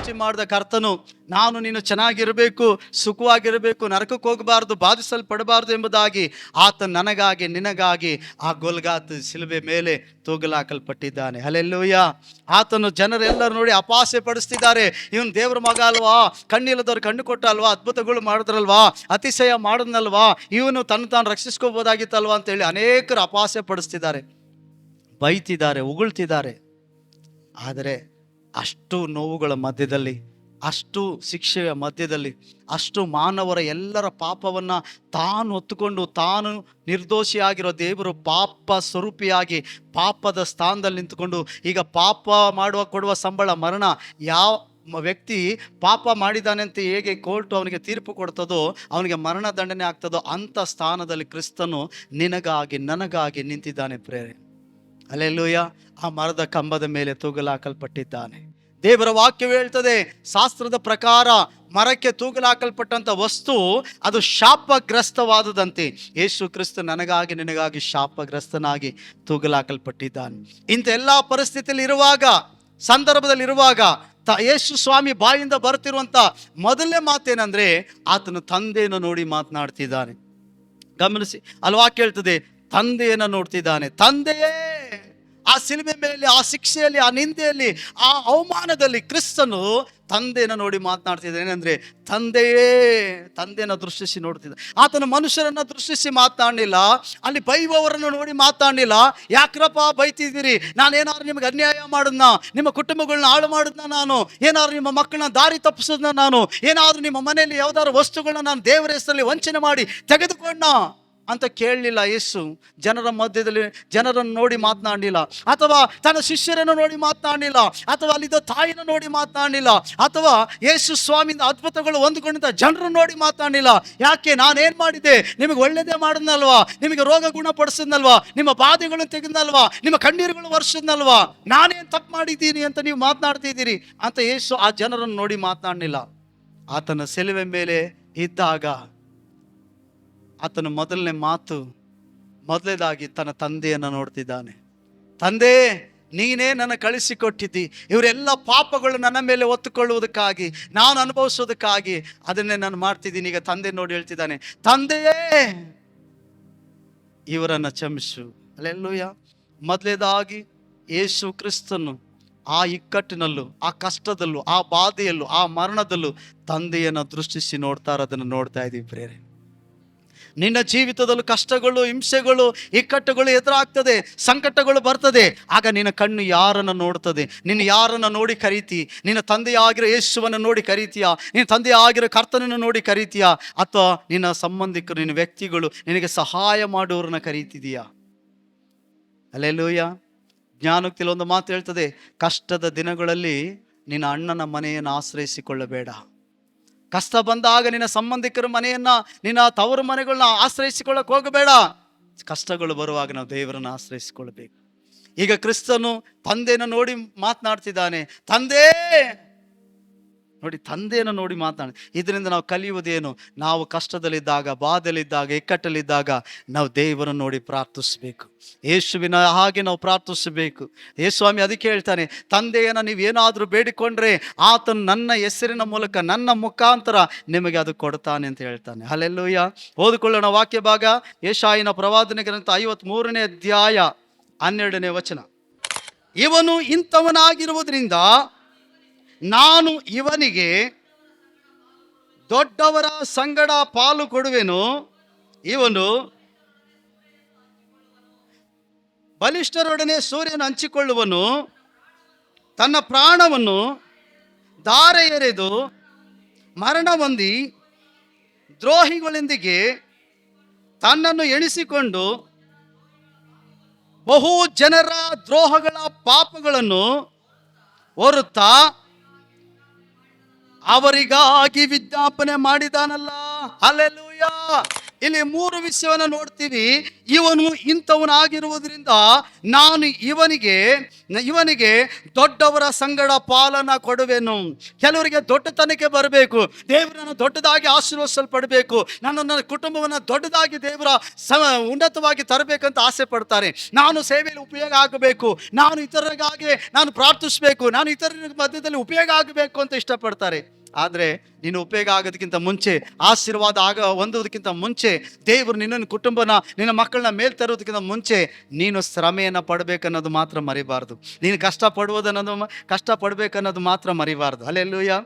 ಸೃಷ್ಟಿ ಮಾಡಿದ ಕರ್ತನು, ನಾನು ನೀನು ಚೆನ್ನಾಗಿರಬೇಕು, ಸುಖವಾಗಿರಬೇಕು, ನರಕಕ್ಕೆ ಹೋಗಬಾರ್ದು, ಬಾಧಿಸಲ್ಪಡಬಾರ್ದು ಎಂಬುದಾಗಿ ಆತ ನನಗಾಗಿ ನಿನಗಾಗಿ ಆ ಗೊಲ್ಗಾತ್ ಶಿಲುಬೆ ಮೇಲೆ ತೂಗಲಾಕಲ್ಪಟ್ಟಿದ್ದಾನೆ. ಹಲ್ಲೆಲೂಯಾ. ಆತನು ಜನರೆಲ್ಲರೂ ನೋಡಿ ಅಪಹಾಸ್ಯ ಪಡಿಸ್ತಿದ್ದಾರೆ. ಇವನು ದೇವರ ಮಗ ಅಲ್ವಾ, ಕಣ್ಣಿಲ್ಲದವ್ರು ಕಣ್ಣು ಕೊಟ್ಟ ಅಲ್ವಾ, ಅದ್ಭುತಗಳು ಮಾಡಿದ್ರಲ್ವಾ, ಅತಿಶಯ ಮಾಡಿದ್ನಲ್ವಾ, ಇವನು ತಾನು ರಕ್ಷಿಸ್ಕೋಬೋದಾಗಿತ್ತಲ್ವಾ ಅಂತೇಳಿ ಅನೇಕರು ಅಪಹಾಸ್ಯ ಪಡಿಸ್ತಿದ್ದಾರೆ, ಬೈತಿದ್ದಾರೆ, ಉಗುಳ್ತಿದ್ದಾರೆ. ಆದರೆ ಅಷ್ಟು ನೋವುಗಳ ಮಧ್ಯದಲ್ಲಿ, ಅಷ್ಟು ಶಿಕ್ಷೆಯ ಮಧ್ಯದಲ್ಲಿ, ಅಷ್ಟು ಮಾನವರ ಎಲ್ಲರ ಪಾಪವನ್ನು ತಾನು ಹೊತ್ತುಕೊಂಡು, ತಾನು ನಿರ್ದೋಷಿಯಾಗಿರೋ ದೇವರು ಪಾಪ ಸ್ವರೂಪಿಯಾಗಿ ಪಾಪದ ಸ್ಥಾನದಲ್ಲಿ ನಿಂತುಕೊಂಡು, ಈಗ ಪಾಪ ಕೊಡುವ ಸಂಬಳ ಮರಣ. ಯಾವ ವ್ಯಕ್ತಿ ಪಾಪ ಮಾಡಿದ್ದಾನೆ ಅಂತ ಹೇಗೆ ಕೋರ್ಟು ಅವನಿಗೆ ತೀರ್ಪು ಕೊಡ್ತದೋ, ಅವನಿಗೆ ಮರಣ ದಂಡನೆ ಆಗ್ತದೋ, ಅಂಥ ಸ್ಥಾನದಲ್ಲಿ ಕ್ರಿಸ್ತನು ನಿನಗಾಗಿ ನನಗಾಗಿ ನಿಂತಿದ್ದಾನೆ ಪ್ರೇರೆ. ಹಲ್ಲೆಲೂಯಾ. ಆ ಮರದ ಕಂಬದ ಮೇಲೆ ತೂಗಲಾಕಲ್ಪಟ್ಟಿದ್ದಾನೆ. ದೇವರ ವಾಕ್ಯವು ಹೇಳ್ತದೆ, ಶಾಸ್ತ್ರದ ಪ್ರಕಾರ ಮರಕ್ಕೆ ತೂಗಲಾಕಲ್ಪಟ್ಟಂಥ ವಸ್ತು ಅದು ಶಾಪಗ್ರಸ್ತವಾದುದಂತೆ. ಯೇಸು ಕ್ರಿಸ್ತ ನನಗಾಗಿ ನಿನಗಾಗಿ ಶಾಪಗ್ರಸ್ತನಾಗಿ ತೂಗಲಾಕಲ್ಪಟ್ಟಿದ್ದಾನೆ. ಇಂಥ ಎಲ್ಲ ಪರಿಸ್ಥಿತಿಯಲ್ಲಿ ಇರುವಾಗ, ಸಂದರ್ಭದಲ್ಲಿ ಇರುವಾಗ ಯೇಸು ಸ್ವಾಮಿ ಬಾಯಿಂದ ಬರ್ತಿರುವಂಥ ಮೊದಲನೇ ಮಾತೇನೆಂದರೆ, ಆತನು ತಂದೆಯನ್ನು ನೋಡಿ ಮಾತನಾಡ್ತಿದ್ದಾನೆ. ಗಮನಿಸಿ, ಅಲ್ಲಿ ವಾಕ್ಯ ಹೇಳ್ತದೆ, ತಂದೆಯನ್ನು ನೋಡ್ತಿದ್ದಾನೆ. ತಂದೆಯೇ, ಆ ಶಿಲುಬೆ ಮೇಲೆ, ಆ ಶಿಕ್ಷೆಯಲ್ಲಿ, ಆ ನಿಂದೆಯಲ್ಲಿ, ಆ ಅವಮಾನದಲ್ಲಿ ಕ್ರಿಸ್ತನು ತಂದೆಯನ್ನು ನೋಡಿ ಮಾತನಾಡ್ತಿದ್ದಾನೆ. ಏನಂದ್ರೆ ತಂದೆಯೇ, ತಂದೆಯನ್ನು ದೃಷ್ಟಿಸಿ ನೋಡ್ತಿದ್ದ. ಆತನು ಮನುಷ್ಯರನ್ನು ದೃಷ್ಟಿಸಿ ಮಾತನಾಡಲಿಲ್ಲ, ಅಲ್ಲಿ ಬೈಯುವವರನ್ನು ನೋಡಿ ಮಾತನಾಡಲಿಲ್ಲ. ಯಾಕ್ರಪ್ಪ ಬೈತಿದ್ದೀರಿ, ನಾನೇನಾದ್ರು ನಿಮಗೆ ಅನ್ಯಾಯ ಮಾಡಿದ್ನ, ನಿಮ್ಮ ಕುಟುಂಬಗಳನ್ನ ಹಾಳು ಮಾಡಿದ್ನ, ನಾನು ಏನಾದ್ರು ನಿಮ್ಮ ಮಕ್ಕಳನ್ನ ದಾರಿ ತಪ್ಪಿಸಿದ್ನ, ನಾನು ಏನಾದ್ರು ನಿಮ್ಮ ಮನೆಯಲ್ಲಿ ಯಾವ್ದಾದ್ರು ವಸ್ತುಗಳನ್ನ ನಾನು ದೇವರ ಹೆಸರಲ್ಲಿ ವಂಚನೆ ಮಾಡಿ ತೆಗೆದುಕೊಂಡ ಅಂತ ಕೇಳಲಿಲ್ಲ ಯೇಸು. ಜನರ ಮಧ್ಯದಲ್ಲಿ ಜನರನ್ನು ನೋಡಿ ಮಾತನಾಡಲಿಲ್ಲ, ಅಥವಾ ತನ್ನ ಶಿಷ್ಯರನ್ನು ನೋಡಿ ಮಾತನಾಡಲಿಲ್ಲ, ಅಥವಾ ಅಲ್ಲಿದ್ದ ತಾಯಿನ ನೋಡಿ ಮಾತನಾಡಲಿಲ್ಲ, ಅಥವಾ ಯೇಸು ಸ್ವಾಮಿಯಿಂದ ಅದ್ಭುತಗಳು ಹೊಂದಿಕೊಂಡಂಥ ಜನರನ್ನು ನೋಡಿ ಮಾತನಾಡಲಿಲ್ಲ. ಯಾಕೆ? ನಾನೇನು ಮಾಡಿದ್ದೆ? ನಿಮಗೆ ಒಳ್ಳೆಯದೇ ಮಾಡಿದ್ನಲ್ವಾ, ನಿಮಗೆ ರೋಗ ಗುಣಪಡಿಸಿದ್ನಲ್ವಾ, ನಿಮ್ಮ ಬಾಧೆಗಳನ್ನು ತೆಗೆದ್ನಲ್ವಾ, ನಿಮ್ಮ ಕಣ್ಣೀರುಗಳು ವರ್ಷದ್ನಲ್ವಾ, ನಾನೇನು ತಪ್ಪು ಮಾಡಿದ್ದೀನಿ ಅಂತ ನೀವು ಮಾತನಾಡ್ತಿದ್ದೀರಿ ಅಂತ ಯೇಸು ಆ ಜನರನ್ನು ನೋಡಿ ಮಾತನಾಡಲಿಲ್ಲ. ಆತನ ಶಿಲುಬೆ ಮೇಲೆ ಇದ್ದಾಗ ಆತನ ಮೊದಲನೇದಾಗಿ ತನ್ನ ತಂದೆಯನ್ನು ನೋಡ್ತಿದ್ದಾನೆ. ತಂದೆ, ನೀನೇ ನನ್ನ ಕಳಿಸಿಕೊಟ್ಟಿದ್ದಿ, ಇವರೆಲ್ಲ ಪಾಪಗಳು ನನ್ನ ಮೇಲೆ ಹೊತ್ತುಕೊಳ್ಳುವುದಕ್ಕಾಗಿ, ನಾನು ಅನುಭವಿಸೋದಕ್ಕಾಗಿ ಅದನ್ನೇ ನಾನು ಮಾಡ್ತಿದ್ದೀನಿ. ಈಗ ತಂದೆ ನೋಡಿ ಹೇಳ್ತಿದ್ದಾನೆ, ತಂದೆಯೇ, ಇವರನ್ನು ಕ್ಷಮಿಸು. ಹಲ್ಲೆಲೂಯಾ. ಮೊದಲನೇದಾಗಿ ಯೇಸು ಕ್ರಿಸ್ತನು ಆ ಇಕ್ಕಟ್ಟಿನಲ್ಲೂ, ಆ ಕಷ್ಟದಲ್ಲೂ, ಆ ಬಾಧೆಯಲ್ಲೂ, ಆ ಮರಣದಲ್ಲೂ ತಂದೆಯನ್ನು ದೃಷ್ಟಿಸಿ ಅದನ್ನು ನೋಡ್ತಾ ಇದ್ದೀವಿ ಪ್ರೇರೆ. ನಿನ್ನ ಜೀವಿತದಲ್ಲೂ ಕಷ್ಟಗಳು, ಹಿಂಸೆಗಳು, ಇಕ್ಕಟ್ಟುಗಳು ಎದುರಾಗ್ತದೆ, ಸಂಕಟಗಳು ಬರ್ತದೆ. ಆಗ ನಿನ್ನ ಕಣ್ಣು ಯಾರನ್ನು ನೋಡ್ತದೆ? ನಿನ್ನ ಯಾರನ್ನು ನೋಡಿ ಕರೀತಿ? ನಿನ್ನ ತಂದೆಯಾಗಿರೋ ಯೇಸುವನ್ನು ನೋಡಿ ಕರೀತೀಯಾ? ನಿನ್ನ ತಂದೆಯಾಗಿರೋ ಕರ್ತನನ್ನು ನೋಡಿ ಕರೀತೀಯಾ? ಅಥವಾ ನಿನ್ನ ಸಂಬಂಧಿಕರು, ನಿನ್ನ ವ್ಯಕ್ತಿಗಳು, ನಿನಗೆ ಸಹಾಯ ಮಾಡುವವ್ರನ್ನ ಕರೀತಿದೀಯಾ? ಹಲ್ಲೆಲೂಯಾ. ಜ್ಞಾನೋಕ್ತಿಯಲ್ಲಿ ಒಂದು ಮಾತು ಹೇಳ್ತದೆ, ಕಷ್ಟದ ದಿನಗಳಲ್ಲಿ ನಿನ್ನ ಅಣ್ಣನ ಮನೆಯನ್ನು ಆಶ್ರಯಿಸಿಕೊಳ್ಳಬೇಡ. ಕಷ್ಟ ಬಂದಾಗ ನಿನ್ನ ಸಂಬಂಧಿಕರ ಮನೆಯನ್ನ, ನಿನ್ನ ತವರು ಮನೆಗಳನ್ನ ಆಶ್ರಯಿಸಿಕೊಳ್ಳಕ್ಕೆ ಹೋಗಬೇಡ. ಕಷ್ಟಗಳು ಬರುವಾಗ ನಾವು ದೇವರನ್ನು ಆಶ್ರಯಿಸಿಕೊಳ್ಬೇಕು. ಈಗ ಕ್ರಿಸ್ತನು ತಂದೆಯನ್ನು ನೋಡಿ ಮಾತನಾಡ್ತಿದ್ದಾನೆ. ತಂದೆ ನೋಡಿ, ತಂದೆಯನ್ನು ನೋಡಿ ಮಾತನಾಡಿ. ಇದರಿಂದ ನಾವು ಕಲಿಯುವುದೇನು? ನಾವು ಕಷ್ಟದಲ್ಲಿದ್ದಾಗ, ಬಾಧೆಯಲ್ಲಿದ್ದಾಗ, ಇಕ್ಕಟ್ಟಲ್ಲಿದ್ದಾಗ ನಾವು ದೇವರನ್ನು ನೋಡಿ ಪ್ರಾರ್ಥಿಸಬೇಕು. ಯೇಸುವಿನ ಹಾಗೆ ನಾವು ಪ್ರಾರ್ಥಿಸಬೇಕು. ಯೇಸುಸ್ವಾಮಿ ಅದಕ್ಕೆ ಹೇಳ್ತಾನೆ, ತಂದೆಯನ್ನು ನೀವೇನಾದರೂ ಬೇಡಿಕೊಂಡ್ರೆ ಆತನು ನನ್ನ ಹೆಸರಿನ ಮೂಲಕ, ನನ್ನ ಮುಖಾಂತರ ನಿಮಗೆ ಅದು ಕೊಡ್ತಾನೆ ಅಂತ ಹೇಳ್ತಾನೆ. ಹಲ್ಲೆಲೂಯಾ. ಓದಿಕೊಳ್ಳೋಣ ವಾಕ್ಯ ಭಾಗ, ಯೆಶಾಯನ ಪ್ರವಾದನೆ ಗ್ರಂಥ 53ನೇ ಅಧ್ಯಾಯ 12ನೇ ವಚನ. ಇವನು ಇಂಥವನಾಗಿರುವುದರಿಂದ ನಾನು ಇವನಿಗೆ ದೊಡ್ಡವರ ಸಂಗಡ ಪಾಲು ಕೊಡುವೆನು. ಇವನು ಬಲಿಷ್ಠರೊಡನೆ ಸೂರ್ಯನ ಹಂಚಿಕೊಳ್ಳುವನು. ತನ್ನ ಪ್ರಾಣವನ್ನು ಧಾರೆ ಎರೆದು ಮರಣ ಹೊಂದಿ ದ್ರೋಹಿಗಳೊಂದಿಗೆ ತನ್ನನ್ನು ಎಣಿಸಿಕೊಂಡು ಬಹು ಜನರ ದ್ರೋಹಗಳ ಪಾಪಗಳನ್ನು ಹೊರುತ್ತಾ ಅವರಿಗಾಗಿ ವಿಜ್ಞಾಪನೆ ಮಾಡಿದಾನಲ್ಲ. ಹಲ್ಲೆಲೂಯಾ. ಇಲ್ಲಿ 3 ವಿಷಯವನ್ನು ನೋಡ್ತೀವಿ. ಇವನು ಇಂಥವನಾಗಿರುವುದರಿಂದ ನಾನು ಇವನಿಗೆ ದೊಡ್ಡವರ ಸಂಗಡ ಪಾಲನ ಕೊಡುವೆನು. ಕೆಲವರಿಗೆ ದೊಡ್ಡತನಕ್ಕೆ ಬರಬೇಕು, ದೇವರನ್ನು ದೊಡ್ಡದಾಗಿ ಆಶೀರ್ವದಿಸಲ್ಪಡಬೇಕು, ನನ್ನ ಕುಟುಂಬವನ್ನು ದೊಡ್ಡದಾಗಿ ದೇವರ ಉನ್ನತವಾಗಿ ತರಬೇಕಂತ ಆಸೆ ಪಡ್ತಾರೆ. ನಾನು ಸೇವೆಯಲ್ಲಿ ಉಪಯೋಗ ಆಗಬೇಕು, ನಾನು ಇತರರಿಗಾಗಿ ನಾನು ಪ್ರಾರ್ಥಿಸಬೇಕು, ನಾನು ಇತರರ ಮಧ್ಯದಲ್ಲಿ ಉಪಯೋಗ ಆಗಬೇಕು ಅಂತ ಇಷ್ಟಪಡ್ತಾರೆ. ಆದರೆ ನೀನು ಉಪಯೋಗ ಆಗೋದಕ್ಕಿಂತ ಮುಂಚೆ, ಆಶೀರ್ವಾದ ಹೊಂದೋದಕ್ಕಿಂತ ಮುಂಚೆ, ದೇವರು ನಿನ್ನ ಕುಟುಂಬನ ನಿನ್ನ ಮಕ್ಕಳನ್ನ ಮೇಲ್ ತರೋದಕ್ಕಿಂತ ಮುಂಚೆ ನೀನು ಶ್ರಮೆಯನ್ನು ಪಡಬೇಕನ್ನೋದು ಮಾತ್ರ ಮರಿಬಾರ್ದು. ನೀನು ಕಷ್ಟಪಡಬೇಕನ್ನೋದು ಮಾತ್ರ ಮರಿಬಾರ್ದು. ಹಲ್ಲೆಲೂಯಾ.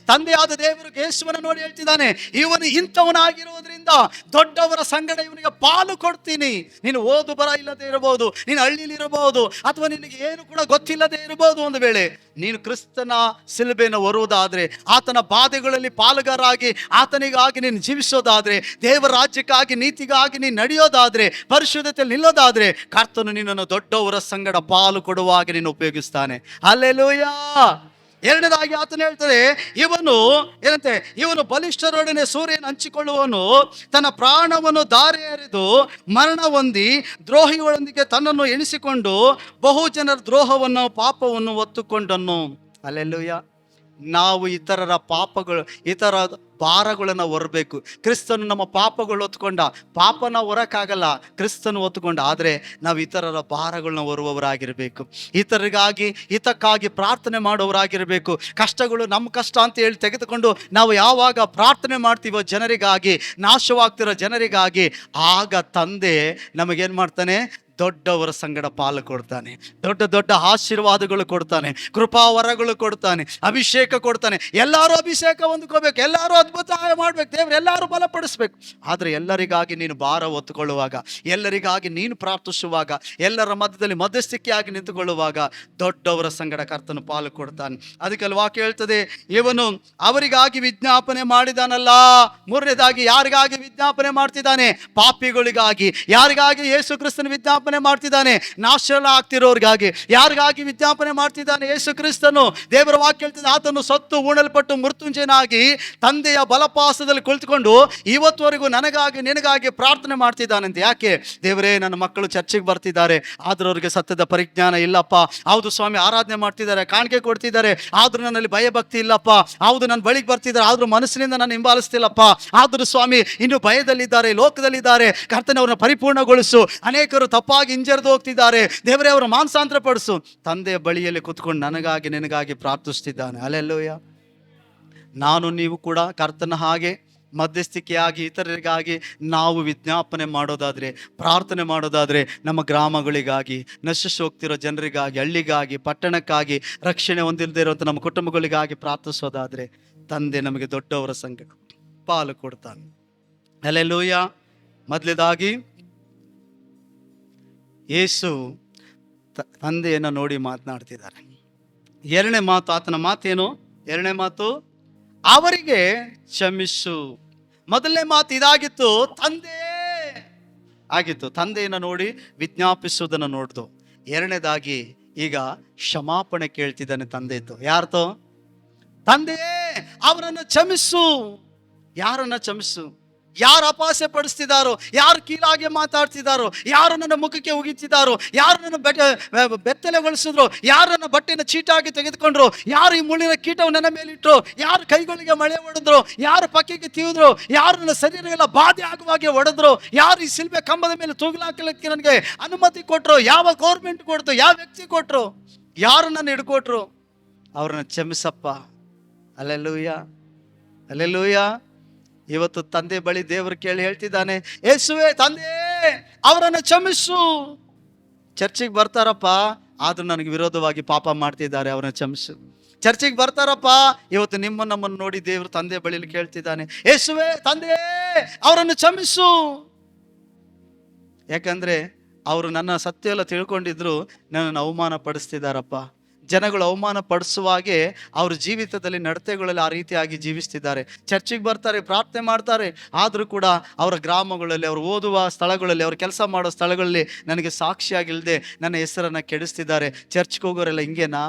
ತಂದೆಯಾದ ದೇವರು ಯೇಸುವನ್ನು ನೋಡಿ ಹೇಳ್ತಿದ್ದಾನೆ, ಇವನು ಇಂಥವನಾಗಿರುವುದರಿಂದ ದೊಡ್ಡವರ ಸಂಗಡ ಇವನಿಗೆ ಪಾಲು ಕೊಡ್ತೀನಿ. ನೀನು ಓದು ಬರ ಇಲ್ಲದೆ ಇರಬಹುದು, ನೀನು ಹಳ್ಳಿಲಿ ಇರಬಹುದು, ಅಥವಾ ನಿನಗೆ ಏನು ಕೂಡ ಗೊತ್ತಿಲ್ಲದೆ ಇರಬಹುದು. ಒಂದು ವೇಳೆ ನೀನು ಕ್ರಿಸ್ತನ ಶಿಲುಬೆಯನ್ನು ಹೊರುವುದಾದ್ರೆ, ಆತನ ಬಾಧೆಗಳಲ್ಲಿ ಪಾಲುಗಾರಾಗಿ ಆತನಿಗಾಗಿ ನೀನು ಜೀವಿಸೋದಾದ್ರೆ, ದೇವರ ರಾಜ್ಯಕ್ಕಾಗಿ ನೀತಿಗಾಗಿ ನೀನು ನಡೆಯೋದಾದ್ರೆ, ಪರಿಶುದ್ಧತೆಯಲ್ಲಿ ನಿಲ್ಲೋದಾದ್ರೆ, ಕರ್ತನು ನಿನ್ನನ್ನು ದೊಡ್ಡವರ ಸಂಗಡ ಪಾಲು ಕೊಡುವಾಗ ನೀನು ಉಪಯೋಗಿಸ್ತಾನೆ. ಹಲ್ಲೆಲೂಯಾ. ಎರಡನೇದಾಗಿ ಆತನು ಹೇಳ್ತಾರೆ, ಇವನು ಬಲಿಷ್ಠರೊಡನೆ ಸೂರ್ಯನ ಹಂಚಿಕೊಳ್ಳುವನು, ತನ್ನ ಪ್ರಾಣವನ್ನು ಧಾರೆ ಎರೆದು ಮರಣ ಹೊಂದಿ ದ್ರೋಹಿಗಳೊಂದಿಗೆ ತನ್ನನ್ನು ಎಣಿಸಿಕೊಂಡು ಬಹು ಜನರ ದ್ರೋಹವನ್ನು ಪಾಪವನ್ನು ಹೊತ್ತುಕೊಂಡನು. ಹಲ್ಲೆಲೂಯಾ. ನಾವು ಇತರ ಭಾರಗಳನ್ನು ಹೊರಬೇಕು. ಕ್ರಿಸ್ತನು ನಮ್ಮ ಪಾಪಗಳು ಹೊತ್ಕೊಂಡ, ಪಾಪನ ಹೊರಕ್ಕಾಗಲ್ಲ, ಕ್ರಿಸ್ತನು ಹೊತ್ಕೊಂಡ. ಆದರೆ ನಾವು ಇತರರ ಭಾರಗಳನ್ನ ಹೊರುವವರಾಗಿರಬೇಕು, ಇತರಿಗಾಗಿ ಹಿತಕ್ಕಾಗಿ ಪ್ರಾರ್ಥನೆ ಮಾಡುವವರಾಗಿರಬೇಕು. ಕಷ್ಟಗಳು ನಮ್ಮ ಕಷ್ಟ ಅಂತ ಹೇಳಿ ತೆಗೆದುಕೊಂಡು ನಾವು ಯಾವಾಗ ಪ್ರಾರ್ಥನೆ ಮಾಡ್ತೀವೋ ಜನರಿಗಾಗಿ, ನಾಶವಾಗ್ತಿರೋ ಜನರಿಗಾಗಿ, ಆಗ ತಂದೆ ನಮಗೇನು ಮಾಡ್ತಾನೆ? ದೊಡ್ಡವರ ಸಂಗಡ ಪಾಲು ಕೊಡ್ತಾನೆ, ದೊಡ್ಡ ಆಶೀರ್ವಾದಗಳು ಕೊಡ್ತಾನೆ, ಕೃಪಾವರಗಳು ಕೊಡ್ತಾನೆ, ಅಭಿಷೇಕ ಕೊಡ್ತಾನೆ. ಎಲ್ಲರೂ ಅಭಿಷೇಕ ಹೊಂದ್ಕೋಬೇಕು, ಎಲ್ಲರೂ ಅದ್ಭುತ ಮಾಡ್ಬೇಕು, ದೇವರು ಎಲ್ಲರೂ ಬಲಪಡಿಸ್ಬೇಕು. ಆದರೆ ಎಲ್ಲರಿಗಾಗಿ ನೀನು ಭಾರ ಹೊತ್ತುಕೊಳ್ಳುವಾಗ, ಎಲ್ಲರಿಗಾಗಿ ನೀನು ಪ್ರಾರ್ಥಿಸುವಾಗ, ಎಲ್ಲರ ಮಧ್ಯದಲ್ಲಿ ಮಧ್ಯಸ್ಥಿಕೆಯಾಗಿ ನಿಂತುಕೊಳ್ಳುವಾಗ ದೊಡ್ಡವರ ಸಂಗಡ ಕರ್ತನು ಪಾಲು ಕೊಡ್ತಾನೆ. ಅದಕ್ಕೆ ವಾಕ್ಯ ಹೇಳ್ತದೆ, ಇವನು ಅವರಿಗಾಗಿ ವಿಜ್ಞಾಪನೆ ಮಾಡಿದಾನಲ್ಲ. ಮೂರನೇದಾಗಿ ಯಾರಿಗಾಗಿ ವಿಜ್ಞಾಪನೆ ಮಾಡ್ತಿದ್ದಾನೆ? ಪಾಪಿಗಳಿಗಾಗಿ. ಯಾರಿಗಾಗಿ ಯೇಸು ಕ್ರಿಸ್ತನ ವಿಜ್ಞಾಪನೆ ಮಾಡ್ತಿದ್ದಾನೆ? ನಾಶ ಆಗ್ತಿರೋರ್ಗಾಗಿ. ಯಾರಿಗಾಗಿ ವಿಜ್ಞಾಪನೆ ಮಾಡ್ತಿದ್ದಾನೆ ಯೇಸು ಕ್ರಿಸ್ತನು? ದೇವರ ವಾಕ್ಯ ಹೇಳ್ತಿದ್ದ, ಆತನು ಸತ್ತು ಉಣಲ್ಪಟ್ಟು ಮೃತ್ಯುಂಜಯನಾಗಿ ತಂದೆಯ ಬಲಪಾಸದಲ್ಲಿ ಕುಳಿತುಕೊಂಡು ಇವತ್ತುವರೆಗೂ ನನಗಾಗಿ ನಿನಗಾಗಿ ಪ್ರಾರ್ಥನೆ ಮಾಡ್ತಿದ್ದಾನಂತೆ. ಯಾಕೆ? ದೇವರೇ, ನನ್ನ ಮಕ್ಕಳು ಚರ್ಚೆಗೆ ಬರ್ತಿದ್ದಾರೆ, ಆದ್ರೂ ಅವ್ರಿಗೆ ಸತ್ಯದ ಪರಿಜ್ಞಾನ ಇಲ್ಲಪ್ಪ. ಹೌದು ಸ್ವಾಮಿ, ಆರಾಧನೆ ಮಾಡ್ತಿದ್ದಾರೆ, ಕಾಣಿಕೆ ಕೊಡ್ತಿದ್ದಾರೆ, ಆದ್ರೂ ನನ್ನಲ್ಲಿ ಭಯಭಕ್ತಿ ಇಲ್ಲಪ್ಪ. ಹೌದು, ನನ್ನ ಬಳಿಗೆ ಬರ್ತಿದ್ದಾರೆ, ಆದ್ರೂ ಮನಸ್ಸಿನಿಂದ ನಾನು ಹಿಂಬಾಲಿಸ್ತಿಲ್ಲಪ್ಪ. ಆದ್ರೂ ಸ್ವಾಮಿ, ಇನ್ನು ಭಯದಲ್ಲಿದ್ದಾರೆ, ಲೋಕದಲ್ಲಿದ್ದಾರೆ. ಕರ್ತನವ್ರನ್ನ ಪರಿಪೂರ್ಣಗೊಳಿಸು. ಅನೇಕರು ತಪ್ಪಾಗಿ ಹಿಂಜರಿದು ಹೋಗ್ತಿದ್ದಾರೆ, ದೇವರೇ ಅವರ ಮಾನಸಾಂತರ ಪಡಿಸು. ತಂದೆಯ ಬಳಿಯಲ್ಲಿ ಕೂತ್ಕೊಂಡು ನನಗಾಗಿ ನಿನಗಾಗಿ ಪ್ರಾರ್ಥಿಸ್ತಿದ್ದಾನೆ. ಹಲ್ಲೆಲೂಯಾ. ನಾನು ನೀವು ಕೂಡ ಕರ್ತನ ಹಾಗೆ ಮಧ್ಯಸ್ಥಿಕೆಯಾಗಿ ಇತರರಿಗಾಗಿ ನಾವು ವಿಜ್ಞಾಪನೆ ಮಾಡೋದಾದರೆ, ಪ್ರಾರ್ಥನೆ ಮಾಡೋದಾದರೆ, ನಮ್ಮ ಗ್ರಾಮಗಳಿಗಾಗಿ, ನಶಿಸಿ ಹೋಗ್ತಿರೋ ಜನರಿಗಾಗಿ, ಹಳ್ಳಿಗಾಗಿ, ಪಟ್ಟಣಕ್ಕಾಗಿ, ರಕ್ಷಣೆ ಹೊಂದಿಲ್ಲದೆ ಇರುವಂಥ ನಮ್ಮ ಕುಟುಂಬಗಳಿಗಾಗಿ ಪ್ರಾರ್ಥಿಸೋದಾದರೆ, ತಂದೆ ನಮಗೆ ದೊಡ್ಡವರ ಸಂಘ ಪಾಲು ಕೊಡ್ತಾನೆ. ಹಲ್ಲೆಲೂಯಾ. ಮೊದಲನೇದಾಗಿ ಯೇಸು ತಂದೆಯನ್ನು ನೋಡಿ ಮಾತನಾಡ್ತಿದ್ದಾರೆ. ಎರಡನೇ ಮಾತು, ಆತನ ಮಾತೇನು? ಎರಡನೇ ಮಾತು, ಅವರಿಗೆ ಕ್ಷಮಿಸು. ಮೊದಲನೇ ಮಾತು ಇದಾಗಿತ್ತು, ತಂದೆ ಆಗಿತ್ತು, ತಂದೆಯನ್ನು ನೋಡಿ ವಿಜ್ಞಾಪಿಸುವುದನ್ನು ನೋಡ್ದು. ಎರಡನೇದಾಗಿ ಈಗ ಕ್ಷಮಾಪಣೆ ಕೇಳ್ತಿದ್ದಾನೆ ತಂದೆ ಇತ್ತು. ಯಾರ್ದೋ? ತಂದೆಯೇ, ಅವರನ್ನು ಕ್ಷಮಿಸು. ಯಾರನ್ನ ಕ್ಷಮಿಸು? ಯಾರು ಅಪಾಸೆ ಪಡಿಸ್ತಿದ್ದಾರೋ, ಯಾರು ಕೀಳಾಗಿ ಮಾತಾಡ್ತಿದ್ದಾರೋ, ಯಾರು ನನ್ನ ಮುಖಕ್ಕೆ ಉಗಿತಿದ್ದಾರೋ, ಯಾರು ನನ್ನ ಬೆತ್ತಲೆಗೊಳಿಸಿದ್ರು, ಯಾರು ನನ್ನ ಬಟ್ಟೆನ ಚೀಟಾಗಿ ತೆಗೆದುಕೊಂಡ್ರು, ಯಾರು ಈ ಮುಳ್ಳಿನ ಕೀಟವು ನನ್ನ ಮೇಲಿಟ್ರು, ಯಾರು ಕೈಗಳಿಗೆ ಮಳೆ ಹೊಡೆದ್ರು, ಯಾರು ಪಕ್ಕಿಗೆ ತಿವಿದ್ರು, ಯಾರು ನನ್ನ ಶರೀರವೆಲ್ಲ ಬಾಧೆ ಆಗುವಾಗೆ ಹೊಡೆದ್ರು, ಯಾರು ಈ ಶಿಲ್ಬೆ ಕಂಬದ ಮೇಲೆ ತೂಗಲಾಕಲಿಕ್ಕೆ ನನಗೆ ಅನುಮತಿ ಕೊಟ್ಟರು, ಯಾವ ಗೌರ್ಮೆಂಟ್ ಕೊಡ್ತು, ಯಾವ ವ್ಯಕ್ತಿ ಕೊಟ್ಟರು, ಯಾರು ನನ್ನ ಹಿಡ್ಕೊಟ್ರು, ಅವ್ರನ್ನ ಕ್ಷಮಿಸಪ್ಪ. Hallelujah, hallelujah. ಇವತ್ತು ತಂದೆ ಬಳಿ ದೇವರು ಕೇಳಿ ಹೇಳ್ತಿದ್ದಾನೆ, ಯೇಸುವೇ, ತಂದೆ ಅವರನ್ನು ಕ್ಷಮಿಸು. ಚರ್ಚಿಗೆ ಬರ್ತಾರಪ್ಪ, ಆದ್ರೂ ನನಗೆ ವಿರೋಧವಾಗಿ ಪಾಪ ಮಾಡ್ತಿದ್ದಾರೆ, ಅವರನ್ನು ಕ್ಷಮಿಸು. ಚರ್ಚಿಗೆ ಬರ್ತಾರಪ್ಪ, ಇವತ್ತು ನಮ್ಮನ್ನು ನೋಡಿ ದೇವರು ತಂದೆ ಬಳಿಲಿ ಕೇಳ್ತಿದ್ದಾನೆ, ಯೇಸುವೇ, ತಂದೆ ಅವರನ್ನು ಕ್ಷಮಿಸು. ಯಾಕಂದ್ರೆ ಅವರು ನನ್ನ ಸತ್ಯ ಎಲ್ಲ ತಿಳ್ಕೊಂಡಿದ್ರು ನನ್ನನ್ನು ಅವಮಾನ ಪಡಿಸ್ತಿದ್ದಾರಪ್ಪ. ಜನಗಳು ಅವಮಾನ ಪಡಿಸುವಾಗೆ ಅವ್ರ ಜೀವಿತದಲ್ಲಿ ನಡತೆಗಳಲ್ಲಿ ಆ ರೀತಿಯಾಗಿ ಜೀವಿಸ್ತಿದ್ದಾರೆ. ಚರ್ಚಿಗೆ ಬರ್ತಾರೆ, ಪ್ರಾರ್ಥನೆ ಮಾಡ್ತಾರೆ, ಆದರೂ ಕೂಡ ಅವರ ಗ್ರಾಮಗಳಲ್ಲಿ, ಅವರು ಓದುವ ಸ್ಥಳಗಳಲ್ಲಿ, ಅವ್ರು ಕೆಲಸ ಮಾಡೋ ಸ್ಥಳಗಳಲ್ಲಿ ನನಗೆ ಸಾಕ್ಷಿಯಾಗಿಲ್ಲದೆ ನನ್ನ ಹೆಸರನ್ನು ಕೆಡಿಸ್ತಿದ್ದಾರೆ. ಚರ್ಚ್ಗೆ ಹೋಗೋರೆಲ್ಲ